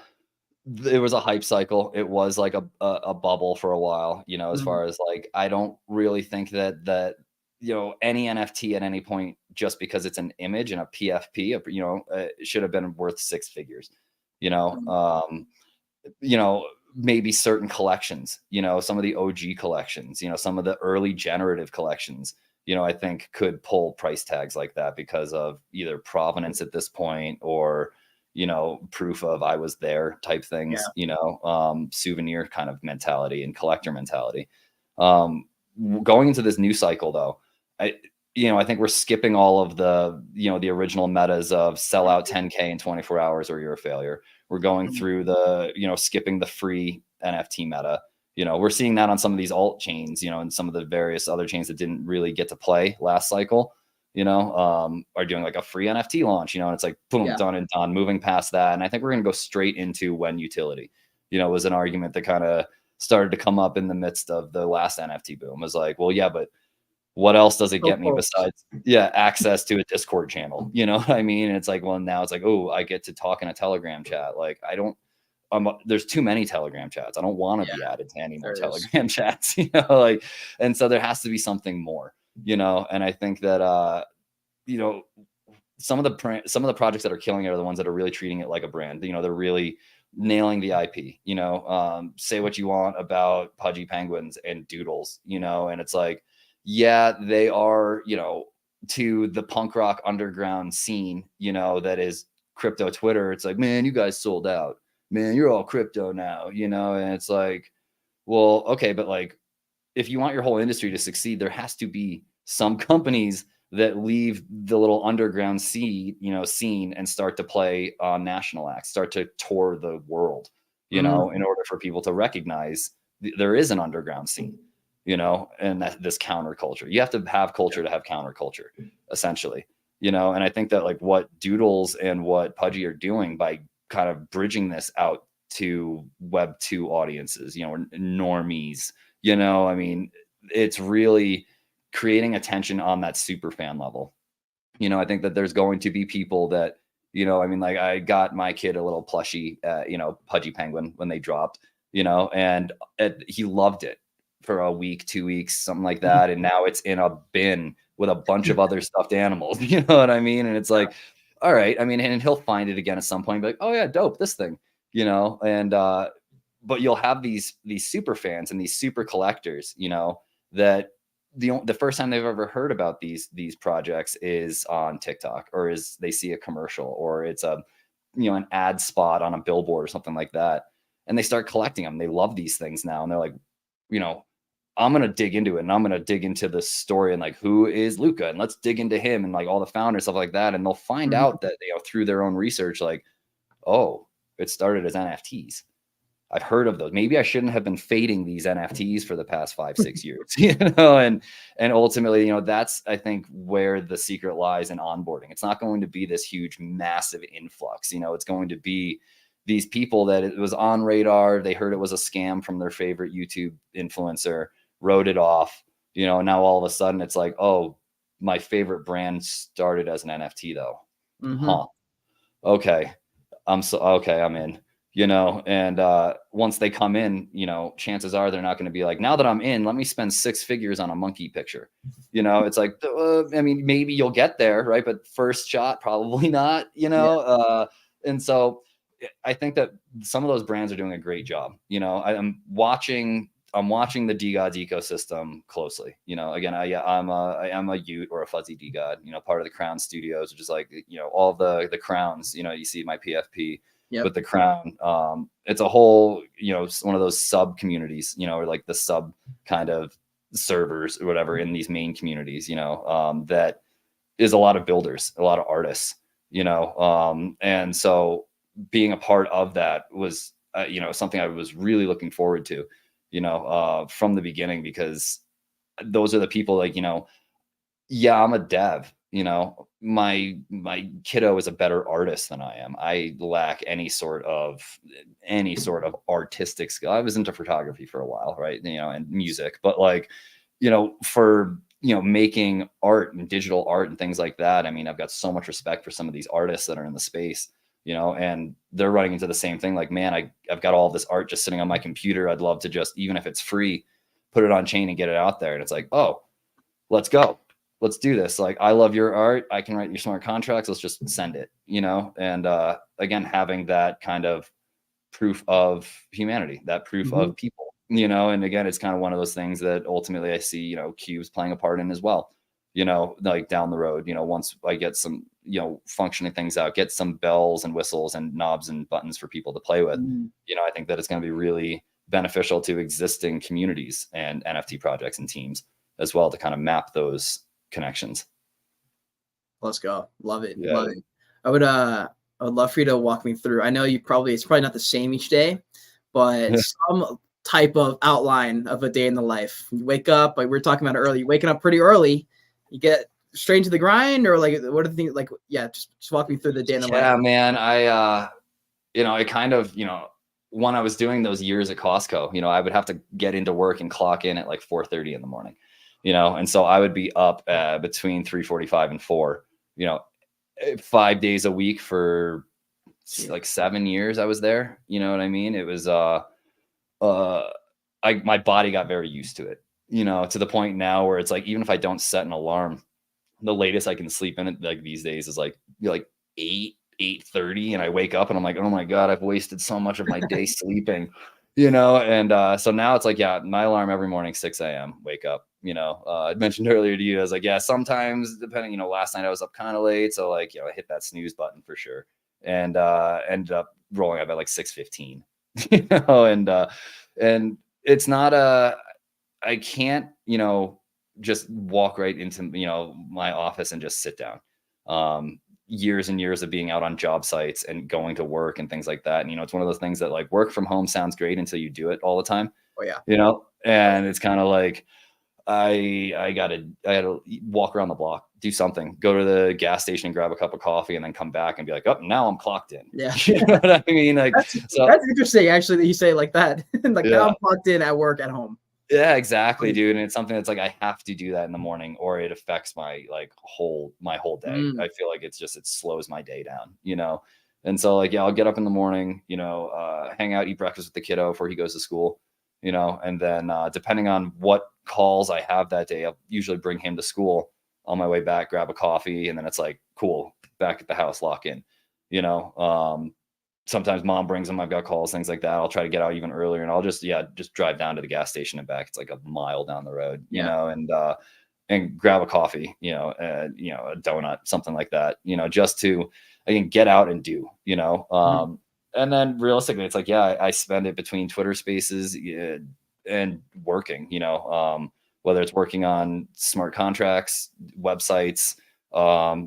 B: it was a hype cycle. It was like a bubble for a while. You know, as far as like, I don't really think that you know, any NFT at any point, just because it's an image and a PFP, you know, it should have been worth 6 figures. You know, maybe certain collections, you know, some of the OG collections, you know, some of the early generative collections, you know, I think could pull price tags like that because of either provenance at this point or, you know, proof of I was there type things, you know, souvenir kind of mentality and collector mentality. Going into this new cycle though, I think we're skipping all of the, you know, the original metas of sell out 10K in 24 hours or you're a failure. We're going through the, you know, skipping the free NFT meta. You know, we're seeing that on some of these alt chains, you know, and some of the various other chains that didn't really get to play last cycle, you know, are doing like a free NFT launch, you know, and it's like, boom, done and done, moving past that. And I think we're going to go straight into when utility, you know, was an argument that kind of started to come up in the midst of the last NFT boom. It was like, well, yeah, but what else does it get me besides access to a Discord channel? You know what I mean? And it's like, well, now it's like, oh, I get to talk in a Telegram chat. Like there's too many Telegram chats. I don't want to be added to any more Telegram chats, you know, like, and so there has to be something more, you know, and I think that, you know, some of the projects that are killing it are the ones that are really treating it like a brand. You know, they're really nailing the IP, you know, say what you want about Pudgy Penguins and Doodles, you know, and it's like, yeah, they are, you know, to the punk rock underground scene, you know, that is crypto Twitter. It's like, man, you guys sold out, man, you're all crypto now, you know, and it's like, well, okay, but like, if you want your whole industry to succeed, there has to be some companies that leave the little underground scene and start to play on national acts, start to tour the world, you know, in order for people to recognize there is an underground scene, you know, and this counterculture. You have to have culture to have counterculture, essentially, you know. And I think that like what Doodles and what Pudgy are doing by kind of bridging this out to Web 2 audiences, you know, normies, you know, I mean, it's really creating attention on that super fan level. You know, I think that there's going to be people that, you know, I mean, like I got my kid a little plushie, you know, Pudgy Penguin when they dropped, you know, and he loved it for a week, 2 weeks, something like that. And now it's in a bin with a bunch of other stuffed animals. You know what I mean? And it's like, all right. I mean, and he'll find it again at some point, be like, oh yeah, dope, this thing, you know, and but you'll have these super fans and these super collectors, you know, that the first time they've ever heard about these projects is on TikTok, or is they see a commercial, or it's a, you know, an ad spot on a billboard or something like that. And they start collecting them. They love these things now. And they're like, you know, I'm going to dig into it, and I'm going to dig into the story and like, who is Luca, and let's dig into him and like all the founders, stuff like that. And they'll find out that, you know, through their own research, like, oh, it started as NFTs. I've heard of those. Maybe I shouldn't have been fading these NFTs for the past 5-6 years, you know, and ultimately, you know, that's, I think, where the secret lies in onboarding. It's not going to be this huge, massive influx. You know, it's going to be these people that it was on radar. They heard it was a scam from their favorite YouTube influencer, wrote it off, you know, and now all of a sudden it's like, oh, my favorite brand started as an NFT though. Huh. Okay. I'm in, you know, and once they come in, you know, chances are they're not going to be like, now that I'm in, let me spend 6 figures on a monkey picture. You know, it's like, I mean, maybe you'll get there, right? But first shot, probably not, you know? And so I think that some of those brands are doing a great job. You know, I'm watching the DGods ecosystem closely. You know, again, I am a Ute or a fuzzy DGod, you know, part of the Crown Studios, which is like, you know, all the crowns, you know, you see my PFP. with the crown. It's a whole, one of those sub communities, or like the sub kind of servers or whatever in these main communities, that is a lot of builders, a lot of artists, and so being a part of that was, something I was really looking forward to, from the beginning, because those are the people like, yeah, I'm a dev, my kiddo is a better artist than I am. I lack any sort of artistic skill. I was into photography for a while, right? And music, but like, for, making art and digital art and things like that. I mean, I've got so much respect for some of these artists that are in the space, and they're running into the same thing. Like, man, I've got all this art just sitting on my computer. I'd love to just, even if it's free, put it on chain and get it out there. And it's like, oh, let's go. Let's do this. Like, I love your art. I can write your smart contracts. Let's just send it, and again, having that kind of proof of humanity, that proof of people, and again, it's kind of one of those things that ultimately I see, Q's playing a part in as well, like down the road, once I get some, functioning things out, get some bells and whistles and knobs and buttons for people to play with, I think that it's going to be really beneficial to existing communities and NFT projects and teams as well, to kind of map those connections.
A: Let's go. Love it. Love it. I would love for you to walk me through. I know it's probably not the same each day, but some type of outline of a day in the life. You wake up, like we were talking about earlier, you're waking up pretty early, you get straight into the grind, or like, what are the things like, just walk me through the day in the life.
B: Yeah, man. I kind of, when I was doing those years at Costco, I would have to get into work and clock in at like 4:30 in the morning, and so I would be up between 3:45 and 4, 5 days a week for like 7 years I was there. You know what I mean? It was, my body got very used to it, to the point now where it's like, even if I don't set an alarm, the latest I can sleep in it like these days is like 8:30, and I wake up and I'm like, oh my God, I've wasted so much of my day sleeping, and so now it's like, my alarm every morning, 6 a.m. wake up. I mentioned earlier to you, I was like, sometimes depending, last night I was up kind of late, so like, I hit that snooze button for sure, and ended up rolling up at like 6:15, and it's not I can't, just walk right into, my office and just sit down. Years and years of being out on job sites and going to work and things like that. And, it's one of those things that like work from home sounds great until you do it all the time.
A: Oh yeah.
B: And it's kind of like, I had to walk around the block, do something, go to the gas station, grab a cup of coffee, and then come back and be like, oh, now I'm clocked in.
A: Yeah.
B: You know what I mean? Like,
A: that's interesting actually that you say it like that. Like, now I'm clocked in at work at home.
B: Yeah, exactly, dude. And it's something that's like, I have to do that in the morning or it affects my whole day. I feel like it slows my day down, And so like, I'll get up in the morning, hang out, eat breakfast with the kiddo before he goes to school, and then depending on what calls I have that day, I'll usually bring him to school. On my way back, grab a coffee, and then it's like, cool, back at the house, lock in, Sometimes mom brings them. I've got calls, things like that. I'll try to get out even earlier, and I'll just drive down to the gas station and back. It's like a mile down the road, and grab a coffee, a donut, something like that, just to, again, get out and do, and then realistically, it's like, I spend it between Twitter Spaces and working, whether it's working on smart contracts, websites,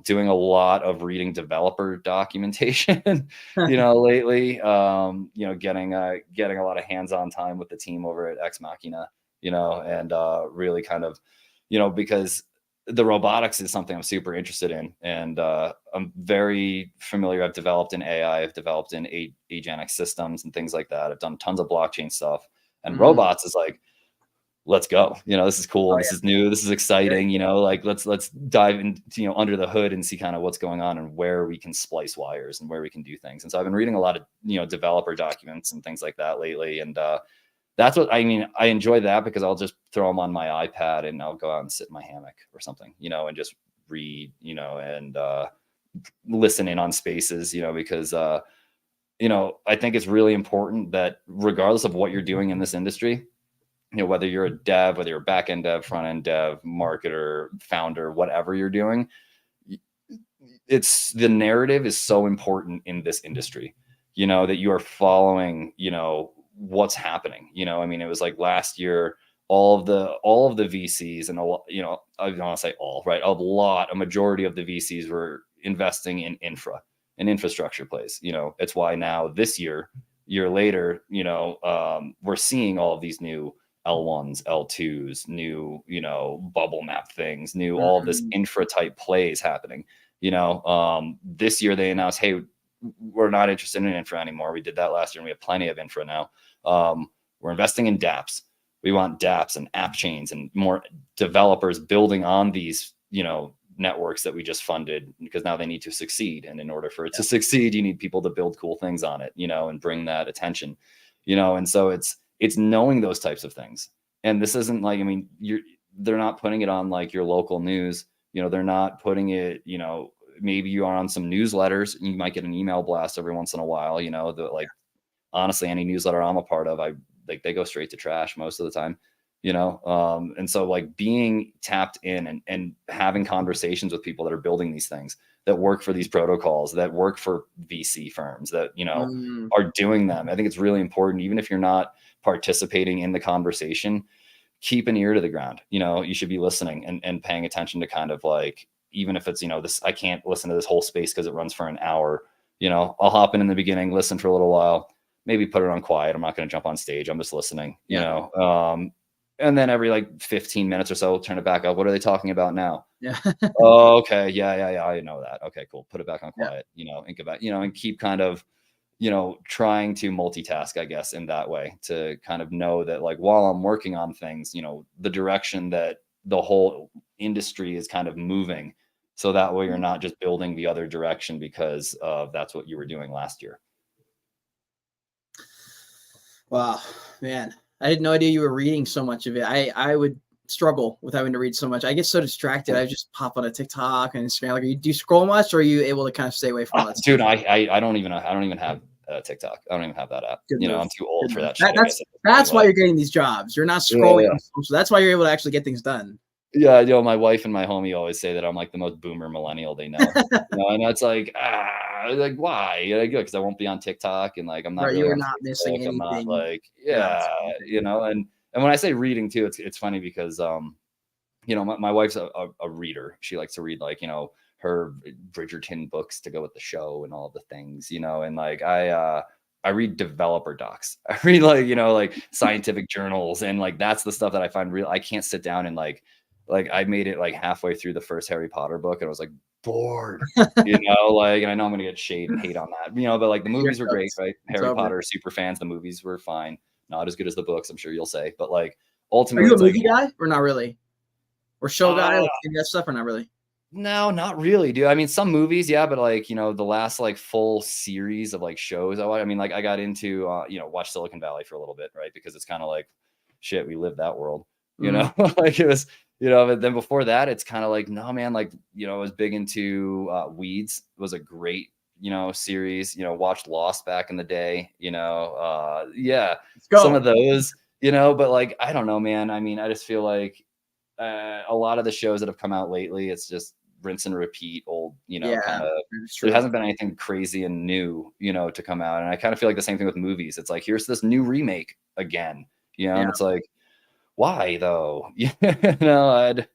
B: doing a lot of reading developer documentation, lately, getting a lot of hands-on time with the team over at Ex Machina, and really kind of, because the robotics is something I'm super interested in, and I'm very familiar. I've developed in AI, I've developed in agentic systems and things like that. I've done tons of blockchain stuff, and robots is like, let's go. This is cool. This is new. This is exciting. Like let's dive in, under the hood and see kind of what's going on and where we can splice wires and where we can do things. And so I've been reading a lot of, developer documents and things like that lately. And that's what I mean. I enjoy that because I'll just throw them on my iPad and I'll go out and sit in my hammock or something, and just read, and listen in on spaces, because, I think it's really important that regardless of what you're doing in this industry, whether you're a dev, whether you're a back-end dev, front-end dev, marketer, founder, whatever you're doing, it's the narrative is so important in this industry. that you are following, what's happening. I mean, it was like last year, all of the VCs and I don't want to say all, right? A majority of the VCs were investing in infrastructure plays. It's why now this year later, we're seeing all of these new L1s, L2s, new, bubble map things, new all of this infra type plays happening. This year they announced, hey, we're not interested in infra anymore. We did that last year and we have plenty of infra now. We're investing in dApps. We want dApps and app chains and more developers building on these, networks that we just funded, because now they need to succeed. And in order for it to succeed, you need people to build cool things on it, and bring that attention, and so it's knowing those types of things. And this isn't like, I mean, they're not putting it on like your local news, they're not putting it, maybe you are on some newsletters and you might get an email blast every once in a while, honestly, any newsletter I'm a part of, they go straight to trash most of the time, and so like being tapped in and having conversations with people that are building these things, that work for these protocols, that work for VC firms, that, are doing them. I think it's really important, even if you're not participating in the conversation, keep an ear to the ground. You should be listening and paying attention to kind of like, even if it's, this, I can't listen to this whole space because it runs for an hour, I'll hop in the beginning, listen for a little while, maybe put it on quiet. I'm not going to jump on stage. I'm just listening, and then every like 15 minutes or so, turn it back up. What are they talking about now?
A: Yeah.
B: Oh, okay. Yeah. I know that. Okay, cool. Put it back on quiet, and go back, and keep kind of, trying to multitask, I guess, in that way, to kind of know that like, while I'm working on things, the direction that the whole industry is kind of moving. So that way you're not just building the other direction because that's what you were doing last year.
A: Wow, man. I had no idea you were reading so much of it. I would struggle with having to read so much. I get so distracted. I just pop on a TikTok and Instagram. Like, do you scroll much, or are you able to kind of stay away from all that
B: dude, stuff? I don't even have TikTok. I don't even have that app. I'm too old for that shit.
A: That's why you're getting these jobs. You're not scrolling. Yeah. So that's why you're able to actually get things done.
B: Yeah, my wife and my homie always say that I'm like the most boomer millennial they know. And that's like, why? Because I won't be on TikTok, and like I'm not really.
A: You're not missing anything.
B: I'm not like, and when I say reading too, it's funny because my wife's a reader. She likes to read like her Bridgerton books to go with the show and all the things, and like I read developer docs. I read like scientific journals, and like that's the stuff that I find real. I can't sit down and like I made it like halfway through the first Harry Potter book, and I was like bored, and I know I'm gonna get shade and hate on that, but like the movies were great, right? Harry Potter super fans. The movies were fine, not as good as the books, I'm sure you'll say, but like ultimately,
A: are you a movie guy or not really, or show guy, like that stuff, or not really?
B: No, not really, dude. I mean, some movies, yeah, but like, the last like full series of like shows I mean, like I got into, watch Silicon Valley for a little bit, right? Because it's kind of like, shit, we live that world, like it was, but then before that, it's kind of like, no, man, like, I was big into Weeds. It was a great, series, watched Lost back in the day, some of those, but like, I don't know, man. I mean, I just feel like a lot of the shows that have come out lately, it's just rinse and repeat old, kind of, there hasn't been anything crazy and new, to come out. And I kind of feel like the same thing with movies. It's like, here's this new remake again, and it's like, why though? Have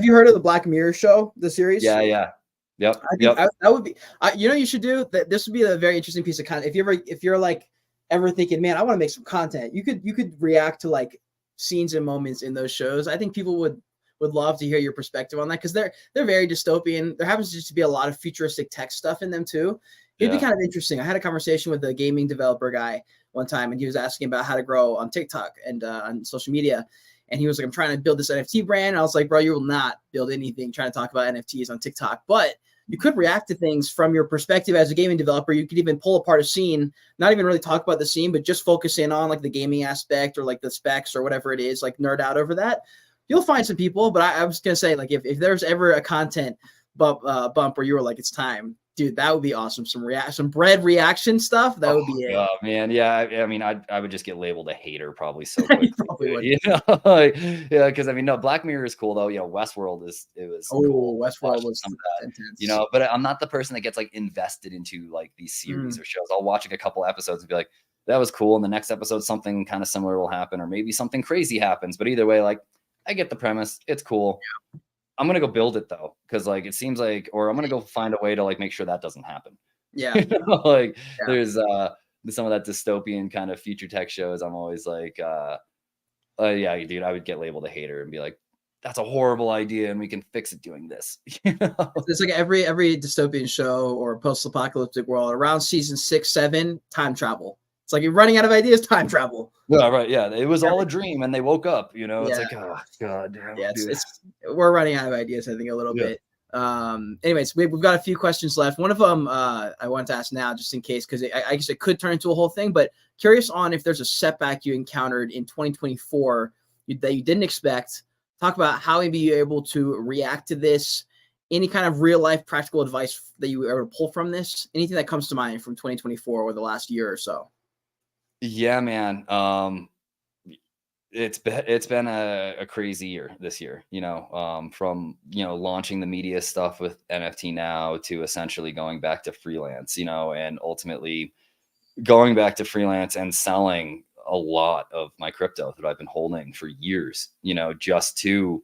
A: you heard of the Black Mirror show, the series?
B: Yeah. Yep.
A: That would be, you should do that. This would be a very interesting piece of content. If you're like ever thinking, man, I want to make some content, you could react to like scenes and moments in those shows. I think people would love to hear your perspective on that, because they're very dystopian. There happens to just be a lot of futuristic tech stuff in them too. It'd be kind of interesting. I had a conversation with a gaming developer guy one time, and he was asking about how to grow on TikTok and on social media. And he was like, I'm trying to build this NFT brand. And I was like, bro, you will not build anything trying to talk about NFTs on TikTok, but you could react to things from your perspective as a gaming developer. You could even pull apart a scene, not even really talk about the scene, but just focus in on like the gaming aspect or like the specs or whatever it is, like nerd out over that. You'll find some people, but I was going to say, like, if there's ever a content bump where you were like, it's time, Dude, that would be awesome. Some bread reaction stuff. That would be it.
B: Oh man, yeah. I mean, I would just get labeled a hater probably so quickly. Yeah, because I mean, no, Black Mirror is cool though. Westworld was cool.
A: Westworld was intense.
B: But I'm not the person that gets like invested into like these series or shows. I'll watch like a couple episodes and be like, that was cool. And the next episode, something kind of similar will happen, or maybe something crazy happens. But either way, like I get the premise. It's cool. Yeah. I'm going to go build it though. Cause like, it seems like, or I'm going to go find a way to like, make sure that doesn't happen.
A: Yeah.
B: There's some of that dystopian kind of future tech shows. I'm always like, yeah, dude, I would get labeled a hater and be like, that's a horrible idea. And we can fix it doing this.
A: It's like every dystopian show or post-apocalyptic world around season 6, 7, time travel. It's like you're running out of ideas, time travel.
B: Yeah, right. Yeah, it was all a dream, and they woke up. It's like, oh god, damn.
A: Yeah, we're running out of ideas. I think a little bit. Anyways, we've got a few questions left. One of them I wanted to ask now, just in case, because I guess it could turn into a whole thing. But curious on if there's a setback you encountered in 2024 that you didn't expect. Talk about how maybe you're able to react to this. Any kind of real life practical advice that you were able to pull from this? Anything that comes to mind from 2024 or the last year or so?
B: Yeah, man. It's been a crazy year this year, from, launching the media stuff with NFT now to essentially going back to freelance, and ultimately going back to freelance and selling a lot of my crypto that I've been holding for years, just to,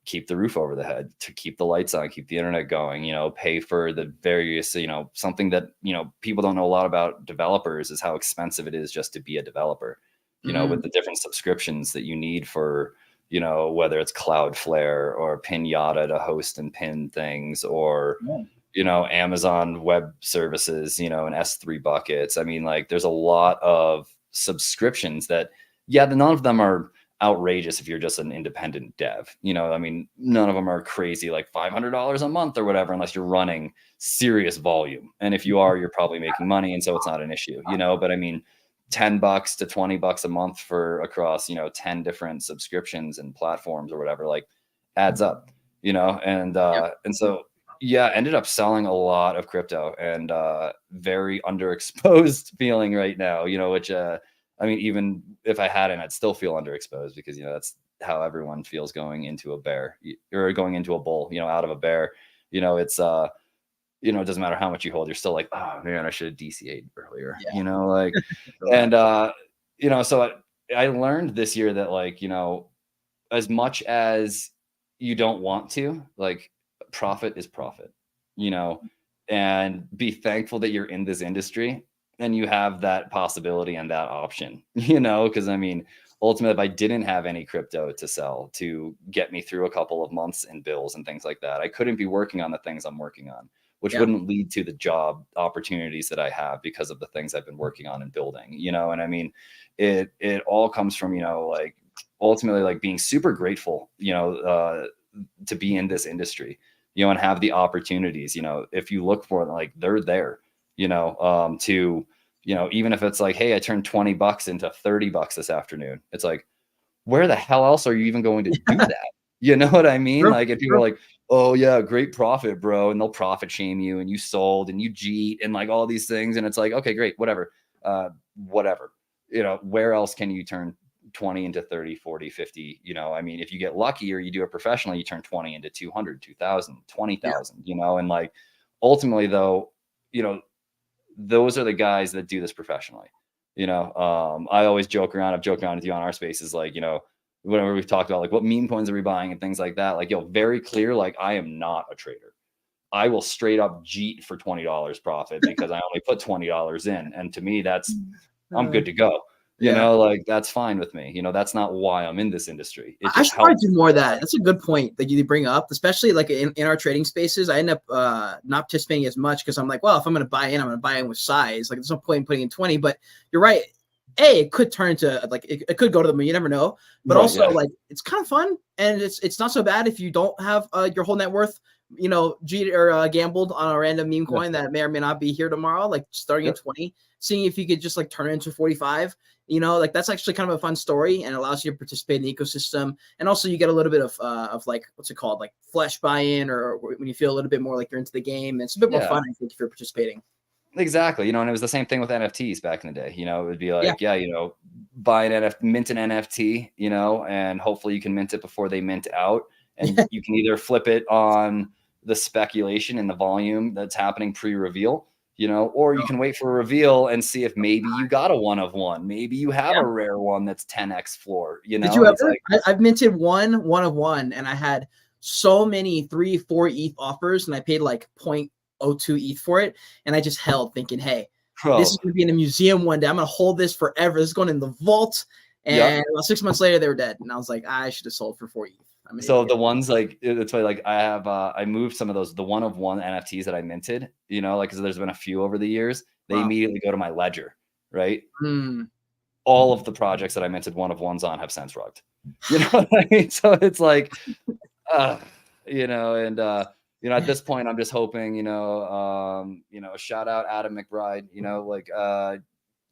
B: keep the roof over the head, to keep the lights on, keep the internet going, pay for the various, something that, people don't know a lot about developers is how expensive it is just to be a developer, with the different subscriptions that you need for, whether it's Cloudflare or Pinata to host and pin things, or, Amazon Web Services, and S3 buckets. I mean, like there's a lot of subscriptions that, none of them are outrageous if you're just an independent dev. I mean, none of them are crazy like $500 a month or whatever, unless you're running serious volume. And if you are, you're probably making money, and so it's not an issue, but I mean, $10 to $20 a month for across, 10 different subscriptions and platforms or whatever, like adds up, and so, ended up selling a lot of crypto, and very underexposed feeling right now, which, I mean, even if I hadn't, I'd still feel underexposed because, that's how everyone feels going into a bear or going into a bull, out of a bear, it's, it doesn't matter how much you hold. You're still like, oh man, I should have DCA'd earlier, like, and, so I learned this year that like, as much as you don't want to, like, profit is profit, and be thankful that you're in this industry and you have that possibility and that option, because I mean, ultimately, if I didn't have any crypto to sell to get me through a couple of months in bills and things like that, I couldn't be working on the things I'm working on, which wouldn't lead to the job opportunities that I have because of the things I've been working on and building, and I mean, it all comes from, like ultimately like being super grateful, to be in this industry, and have the opportunities, if you look for them, like they're there, to, even if it's like, hey, I turned $20 into $30 this afternoon. It's like, where the hell else are you even going to do that? You know what I mean? Like if people are like, oh yeah, great profit, bro. And they'll profit shame you and you sold and you cheat and like all these things. And it's like, okay, great, whatever, whatever, where else can you turn 20 into 30, 40, 50, I mean, if you get lucky or you do it professionally, you turn 20 into 200, 2000, 20,000, and like ultimately though, those are the guys that do this professionally. I always joke around. I've joked around with you on our spaces, like, whenever we've talked about like what meme coins are we buying and things like that, like, very clear, like I am not a trader. I will straight up jeet for $20 profit because I only put $20 in. And to me, that's, I'm good to go. Like that's fine with me. That's not why I'm in this industry.
A: I should probably do more of that. That's a good point that you bring up, especially like in our trading spaces. I end up not participating as much because I'm like, well, if I'm going to buy in, I'm going to buy in with size. Like there's no point in putting in 20, but you're right. It could turn into like, it could go to the moon. You never know. But like, it's kind of fun. And it's not so bad if you don't have your whole net worth gambled on a random meme coin that may or may not be here tomorrow, like starting at 20, seeing if you could just like turn it into 45, like that's actually kind of a fun story and allows you to participate in the ecosystem. And also you get a little bit of like, what's it called? Like flesh buy-in, or when you feel a little bit more like you're into the game. It's a bit more fun, I think, if you're participating.
B: Exactly. And it was the same thing with NFTs back in the day. It would be like, buy an NFT, mint an NFT, and hopefully you can mint it before they mint out. And you can either flip it on the speculation and the volume that's happening pre-reveal, or you can wait for a reveal and see if maybe you got a one of one. Maybe you have a rare one that's 10x floor,
A: Did you ever? I've minted one of one, and I had so many 3-4 ETH offers, and I paid like 0.02 ETH for it. And I just held thinking, hey, this is going to be in a museum one day. I'm going to hold this forever. This is going in the vault. And about 6 months later, they were dead. And I was like, I should have sold for 4 ETH.
B: So the ones like, it's like I have, I moved some of those, the one of one NFTs that I minted, because there's been a few over the years, they immediately go to my ledger, right? All of the projects that I minted one of ones on have since rugged, what I mean? So it's like, and, at this point, I'm just hoping, shout out Adam McBride,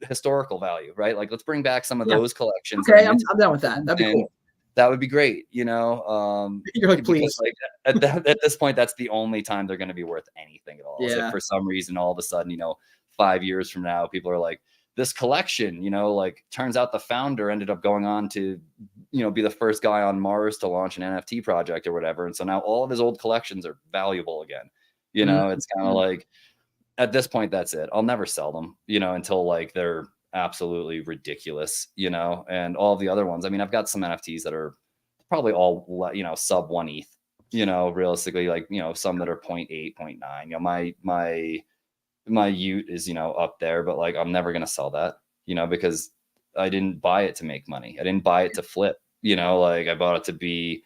B: historical value, right? Like, let's bring back some of those collections.
A: Okay, I'm down with that. That'd be cool.
B: That would be great, You're
A: like, please.
B: Like, at this point, that's the only time they're going to be worth anything at all.
A: Yeah.
B: So if for some reason, all of a sudden, 5 years from now, people are like, this collection, turns out the founder ended up going on to, be the first guy on Mars to launch an NFT project or whatever. And so now all of his old collections are valuable again. It's kind of like, at this point, that's it. I'll never sell them, until like they're absolutely ridiculous, and all the other ones. I mean, I've got some NFTs that are probably all, sub 1 ETH, realistically, like, some that are 0.8, 0.9, my Ute is, up there, but like, I'm never going to sell that, because I didn't buy it to make money. I didn't buy it to flip, like I bought it to be,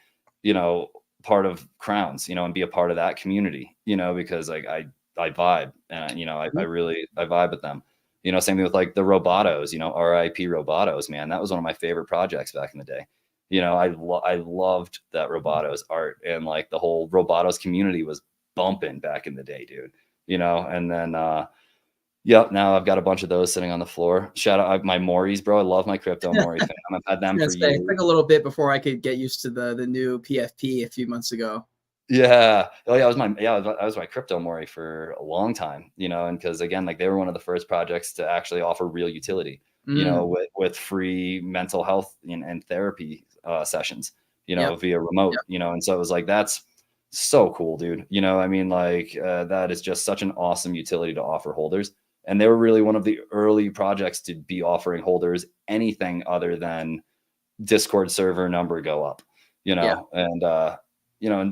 B: part of Crowns, and be a part of that community, because like I vibe and, I vibe with them. Same thing with like the Robotos, RIP Robotos, man. That was one of my favorite projects back in the day. I loved that Robotos art, and like the whole Robotos community was bumping back in the day, dude. And then, now I've got a bunch of those sitting on the floor. Shout out my Moris, bro. I love my crypto Mori fam. I've had them for years.
A: It took a little bit before I could get used to the new PFP a few months ago.
B: Yeah. Oh yeah. I was my crypto Mori for a long time, and because again, like they were one of the first projects to actually offer real utility, with free mental health and therapy sessions, via remote, and so it was like, that's so cool, dude. I mean, like that is just such an awesome utility to offer holders. And they were really one of the early projects to be offering holders anything other than Discord server number go up, and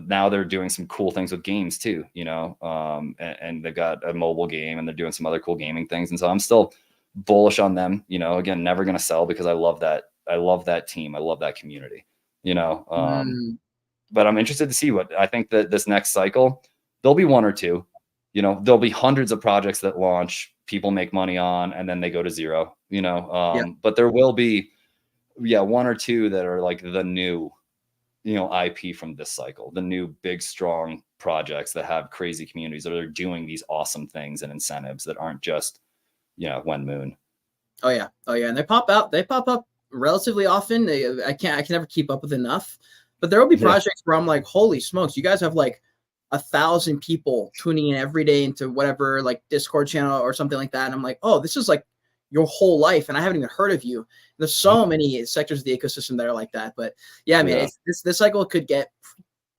B: now they're doing some cool things with games too, and they've got a mobile game and they're doing some other cool gaming things. And so I'm still bullish on them, again, never going to sell because I love that. I love that team. I love that community, but I'm interested to see what I think that this next cycle, there'll be one or two, there'll be hundreds of projects that launch, people make money on, and then they go to zero, but there will be, one or two that are like the new, IP from this cycle, the new big, strong projects that have crazy communities that are doing these awesome things and incentives that aren't just, when moon.
A: Oh yeah. And they pop up relatively often. I can never keep up with enough, but there will be projects where I'm like, holy smokes, you guys have like 1,000 people tuning in every day into whatever, like Discord channel or something like that. And I'm like, oh, this is like your whole life, and I haven't even heard of you. There's so many sectors of the ecosystem that are like that. But yeah, I mean, this cycle could get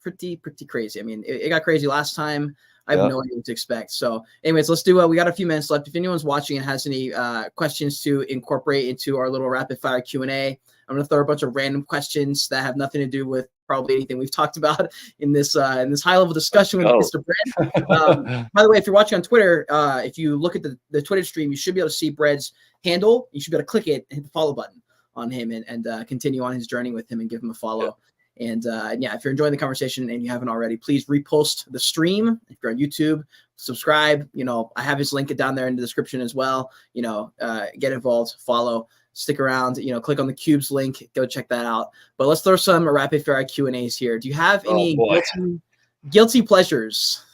A: pretty crazy. I mean, it got crazy last time. I have no idea what to expect. So anyways, let's do we got a few minutes left. If anyone's watching and has any questions to incorporate into our little rapid fire Q&A, I'm going to throw a bunch of random questions that have nothing to do with probably anything we've talked about in this high level discussion with Mr. Bread. By the way, if you're watching on Twitter, if you look at the Twitter stream, you should be able to see Bread's handle. You should be able to click it and hit the follow button on him and continue on his journey with him and give him a follow. And if you're enjoying the conversation and you haven't already, please repost the stream. If you're on YouTube, subscribe. I have his link down there in the description as well. Get involved, follow, stick around. Click on the Cubes link, go check that out. But let's throw some rapid fire Q&As here. Do you have any Guilty pleasures.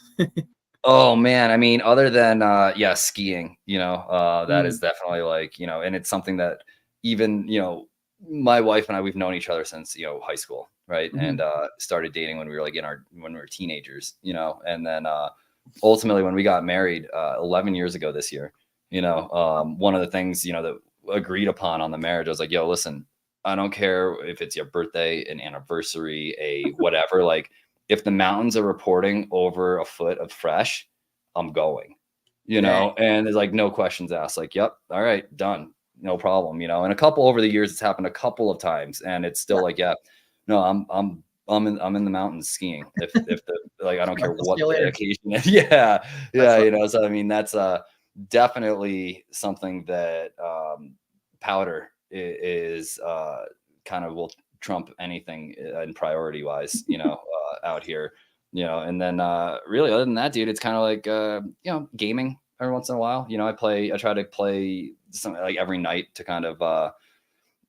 B: Oh man, I mean, other than skiing, that is definitely like, and it's something that even, my wife and I, we've known each other since, high school, right? And started dating when we were like when we were teenagers, and then ultimately when we got married 11 years ago this year, one of the things, that agreed upon on the marriage, I was like, yo, listen, I don't care if it's your birthday, an anniversary, a whatever, like if the mountains are reporting over a foot of fresh, I'm going, and there's like no questions asked, like, yep, all right, done, no problem, and a couple over the years, it's happened a couple of times, and it's still like, yeah, no, I'm in the mountains skiing. If the like, I don't care what the occasion is. Yeah. So I mean, that's definitely something that powder is kind of will trump anything in priority wise, out here, and then really other than that, dude, it's kind of like gaming every once in a while. I try to play something like every night to kind of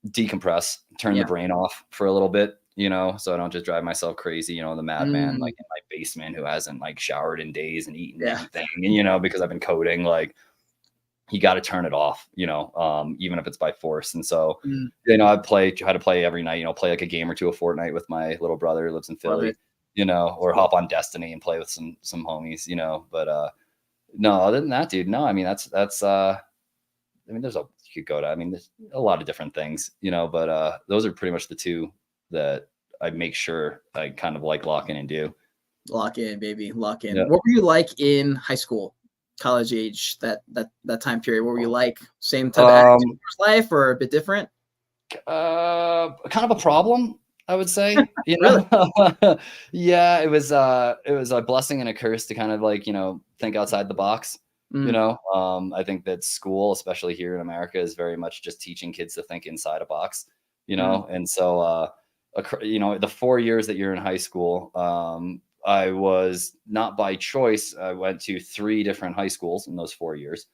B: decompress, turn the brain off for a little bit, so I don't just drive myself crazy, the madman like in my basement who hasn't like showered in days and eaten anything, and because I've been coding, like you got to turn it off, even if it's by force. And so, I try to play every night, play like a game or two a fortnight with my little brother who lives in Philly, or hop on Destiny and play with some homies, but no, other than that, dude, no, I mean, that's I mean, you could go to, I mean, there's a lot of different things, but those are pretty much the two that I make sure I kind of like lock in and do.
A: Lock in, baby, lock in.
B: Yeah.
A: What were you like in high school, college age, that time period? What were you like? Same type of life or a bit different?
B: Kind of a problem, I would say.
A: Really?
B: Yeah, it was a blessing and a curse to kind of like, think outside the box. I think that school, especially here in America, is very much just teaching kids to think inside a box, and so the 4 years that you're in high school, I was not by choice. I went to 3 different high schools in those 4 years.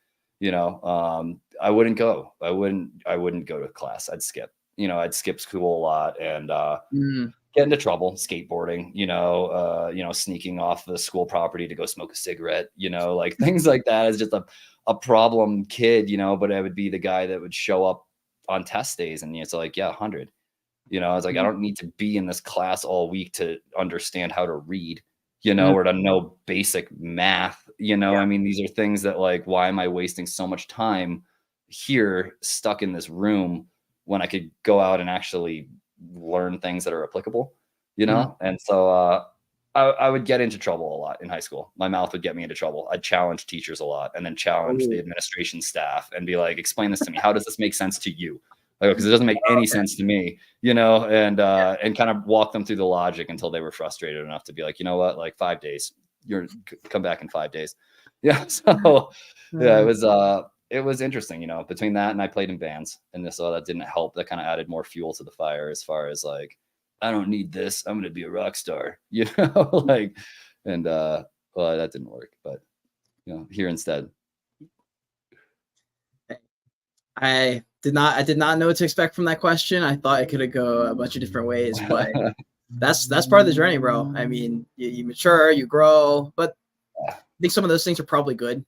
B: I wouldn't go. I wouldn't go to class. I'd skip. I'd skip school a lot and get into trouble skateboarding. Sneaking off the school property to go smoke a cigarette. Like things like that. As just a problem kid. But I would be the guy that would show up on test days, and it's like, yeah, 100. I was like, I don't need to be in this class all week to understand how to read, or to know basic math, I mean, these are things that like, why am I wasting so much time here stuck in this room when I could go out and actually learn things that are applicable, And so I would get into trouble a lot in high school. My mouth would get me into trouble. I'd challenge teachers a lot and then challenge the administration staff and be like, explain this to me. How does this make sense to you? Because it doesn't make any sense to me, and kind of walk them through the logic until they were frustrated enough to be like, you know what, like 5 days, come back in 5 days. Yeah. So yeah, it was interesting, between that and I played in bands, and so that didn't help. That kind of added more fuel to the fire as far as like, I don't need this. I'm going to be a rock star, like, and well, that didn't work, but here instead.
A: I did not know what to expect from that question. I thought it could go a bunch of different ways, but that's part of the journey, bro. I mean, you mature, you grow, but I think some of those things are probably good,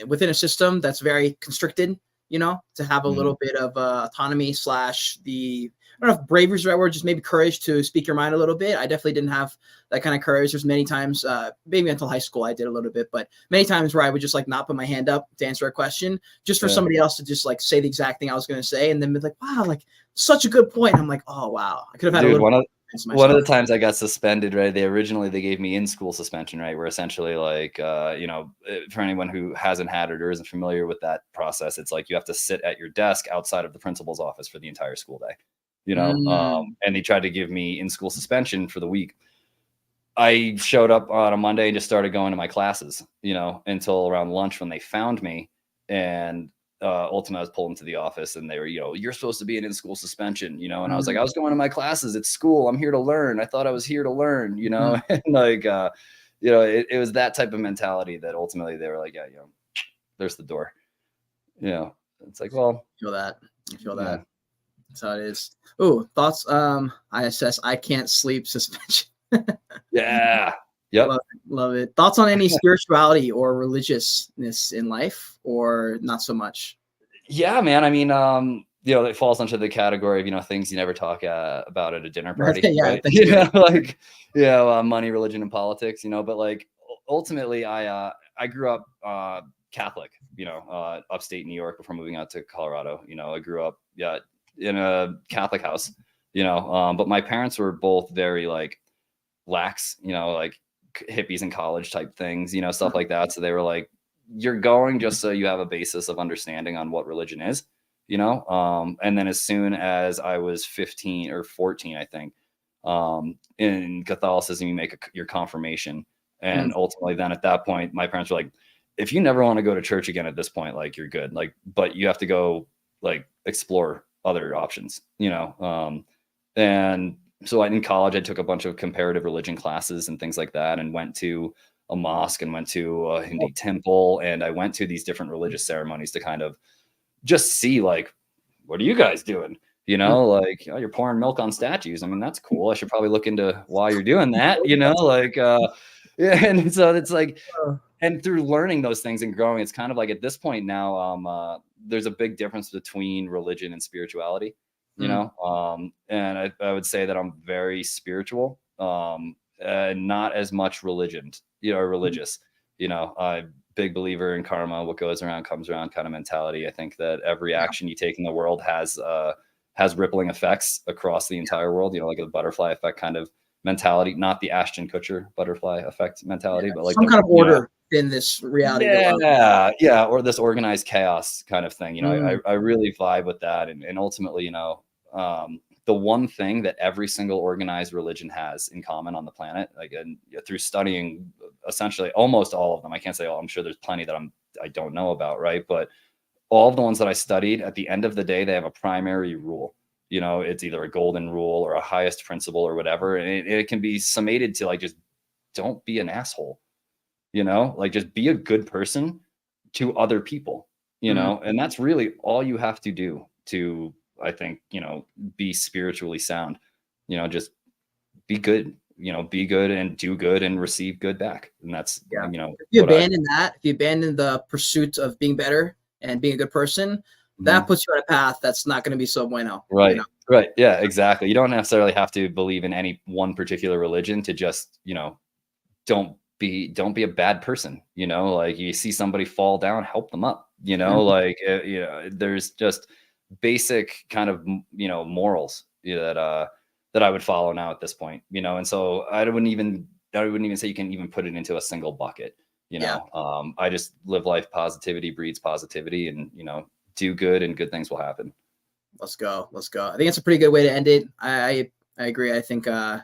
A: within a system that's very constricted, to have a little bit of autonomy / I don't know if bravery is the right word, just maybe courage to speak your mind a little bit. I definitely didn't have that kind of courage. There's many times, maybe until high school, I did a little bit, but many times where I would just like not put my hand up to answer a question just for somebody else to just like say the exact thing I was going to say. And then be like, wow, like such a good point. I'm like, oh, wow. I could have had a little
B: one of the times I got suspended, right? They gave me in-school suspension, right? Where essentially like, for anyone who hasn't had it or isn't familiar with that process, it's like you have to sit at your desk outside of the principal's office for the entire school day. And they tried to give me in-school suspension for the week. I showed up on a Monday and just started going to my classes, until around lunch when they found me. And ultimately I was pulled into the office and they were, you're supposed to be an in-school suspension, and I was like, I was going to my classes. It's school. I'm here to learn. I thought I was here to learn, and like, it was that type of mentality that ultimately they were like, yeah, there's the door. It's like, well,
A: you feel that. That's how it is. Oh, thoughts? ISS, I can't sleep suspension.
B: Yeah. Yep.
A: Love it. Thoughts on any spirituality or religiousness in life, or not so much?
B: Yeah, man. I mean, it falls into the category of, things you never talk about at a dinner party,
A: Yeah,
B: right? Like, money, religion, and politics, but like ultimately I grew up Catholic, upstate New York before moving out to Colorado. I grew up in a Catholic house, but my parents were both very like lax, like hippies in college type things, stuff like that. So they were like, you're going just so you have a basis of understanding on what religion is, and then as soon as I was 15 or 14, I think, in Catholicism, you make your confirmation. And ultimately then at that point, my parents were like, if you never want to go to church again at this point, like you're good, like, but you have to go like explore other options, and so in college, I took a bunch of comparative religion classes and things like that, and went to a mosque and went to a Hindu temple. And I went to these different religious ceremonies to kind of just see, like, what are you guys doing? Like, oh, you're pouring milk on statues. I mean, that's cool. I should probably look into why you're doing that, like, yeah. And so it's like, and through learning those things and growing, it's kind of like at this point now, there's a big difference between religion and spirituality. And I would say that I'm very spiritual, not as much religious, big believer in karma, what goes around comes around kind of mentality. I think that every action you take in the world has rippling effects across the entire world, like a butterfly effect kind of mentality, not the Ashton Kutcher butterfly effect mentality, but like
A: some kind of order in this reality.
B: Yeah, or this organized chaos kind of thing. I really vibe with that, and ultimately, the one thing that every single organized religion has in common on the planet, like, and through studying essentially almost all of them, I can't say all, I'm sure there's plenty that I don't know about, right? But all of the ones that I studied, at the end of the day, they have a primary rule. It's either a golden rule or a highest principle or whatever, and it can be summated to like, just don't be an asshole. Like, just be a good person to other people, and that's really all you have to do to, I think, be spiritually sound, just be good, be good and do good and receive good back. And that's,
A: if you abandon the pursuit of being better and being a good person, that puts you on a path that's not going to be so bueno.
B: Right. Right. Yeah, exactly. You don't necessarily have to believe in any one particular religion to just, don't be a bad person, like you see somebody fall down, help them up, like, there's just basic kind of, morals that I would follow now at this point, and so I wouldn't even say you can even put it into a single bucket, I just live life, positivity breeds positivity, and, do good and good things will happen.
A: Let's go. I think it's a pretty good way to end it. I agree. I think, I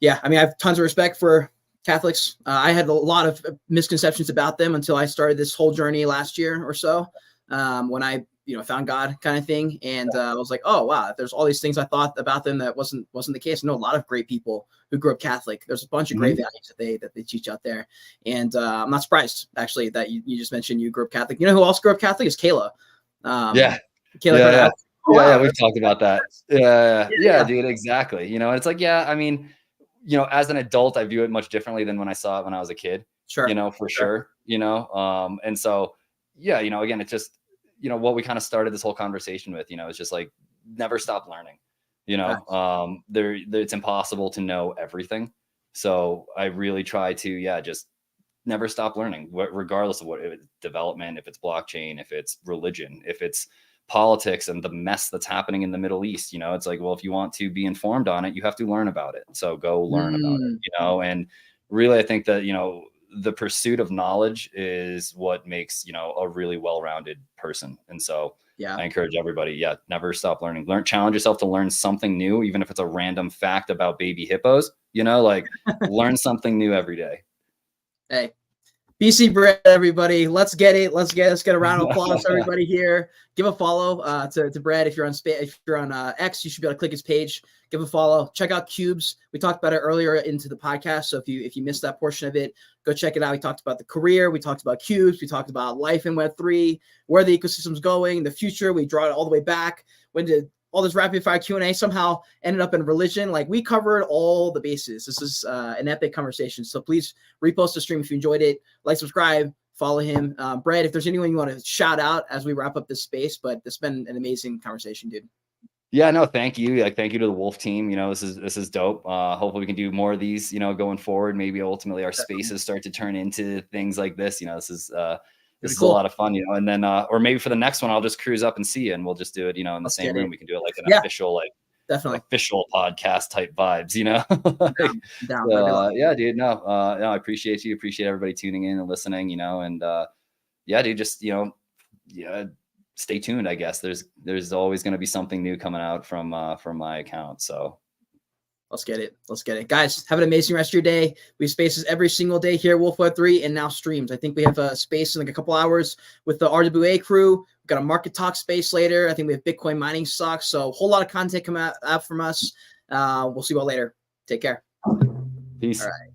A: have tons of respect for Catholics. I had a lot of misconceptions about them until I started this whole journey last year or so, when I found God kind of thing. And I was like, oh, wow, there's all these things I thought about them that wasn't the case. I know a lot of great people who grew up Catholic. There's a bunch of great values that they teach out there. And I'm not surprised, actually, that you just mentioned you grew up Catholic. You know who else grew up Catholic is Kayla.
B: Kayla. Yeah, we've talked about that. Yeah, dude, exactly. It's like, I mean, as an adult, I view it much differently than when I saw it when I was a kid. Sure. For sure. And so, again, it's just, what we kind of started this whole conversation with, it's just like, never stop learning. It's impossible to know everything. So I really try to, just never stop learning, regardless of what, if it's development, if it's blockchain, if it's religion, if it's politics and the mess that's happening in the Middle East. It's like, well, if you want to be informed on it, you have to learn about it. So go learn about it, and really, I think that, the pursuit of knowledge is what makes, a really well-rounded person. And so I encourage everybody, never stop learning. Challenge yourself to learn something new, even if it's a random fact about baby hippos, like learn something new every day.
A: Hey, BcBread, everybody. Let's get it. Let's get a round of applause to everybody here. Give a follow to Brad. If you're on X, you should be able to click his page. Give a follow. Check out Cubes. We talked about it earlier into the podcast. So if you missed that portion of it, go check it out. We talked about the career. We talked about Cubes. We talked about life in Web3, where the ecosystem's going, the future. We draw it all the way back. When did all this rapid fire Q&A somehow ended up in religion. Like, we covered all the bases. This is an epic conversation. So please repost the stream if you enjoyed it. Like, subscribe, follow him. Brad, if there's anyone you want to shout out as we wrap up this space, but it's been an amazing conversation, dude.
B: Yeah, no, thank you. Like, thank you to the Wolf team. You know, this is dope. Hopefully we can do more of these, you know, going forward. Maybe ultimately our spaces start to turn into things like this. You know, this is a lot of fun, you know, and then, or maybe for the next one, I'll just cruise up and see you and we'll just do it, you know, in the same room. We can do it like an official, like
A: definitely
B: official podcast type vibes, you know?
A: Down.
B: So, yeah, dude, no, I appreciate you. Appreciate everybody tuning in and listening, you know, and, yeah, dude, just, you know, stay tuned. I guess there's always going to be something new coming out from my account. So
A: let's get it. Guys, have an amazing rest of your day. We have spaces every single day here at Wolf Web 3 and now streams. I think we have a space in like a couple hours with the RWA crew. We've got a market talk space later. I think we have Bitcoin mining stocks. So a whole lot of content coming out from us. We'll see you all later. Take care.
B: Peace.
A: All right.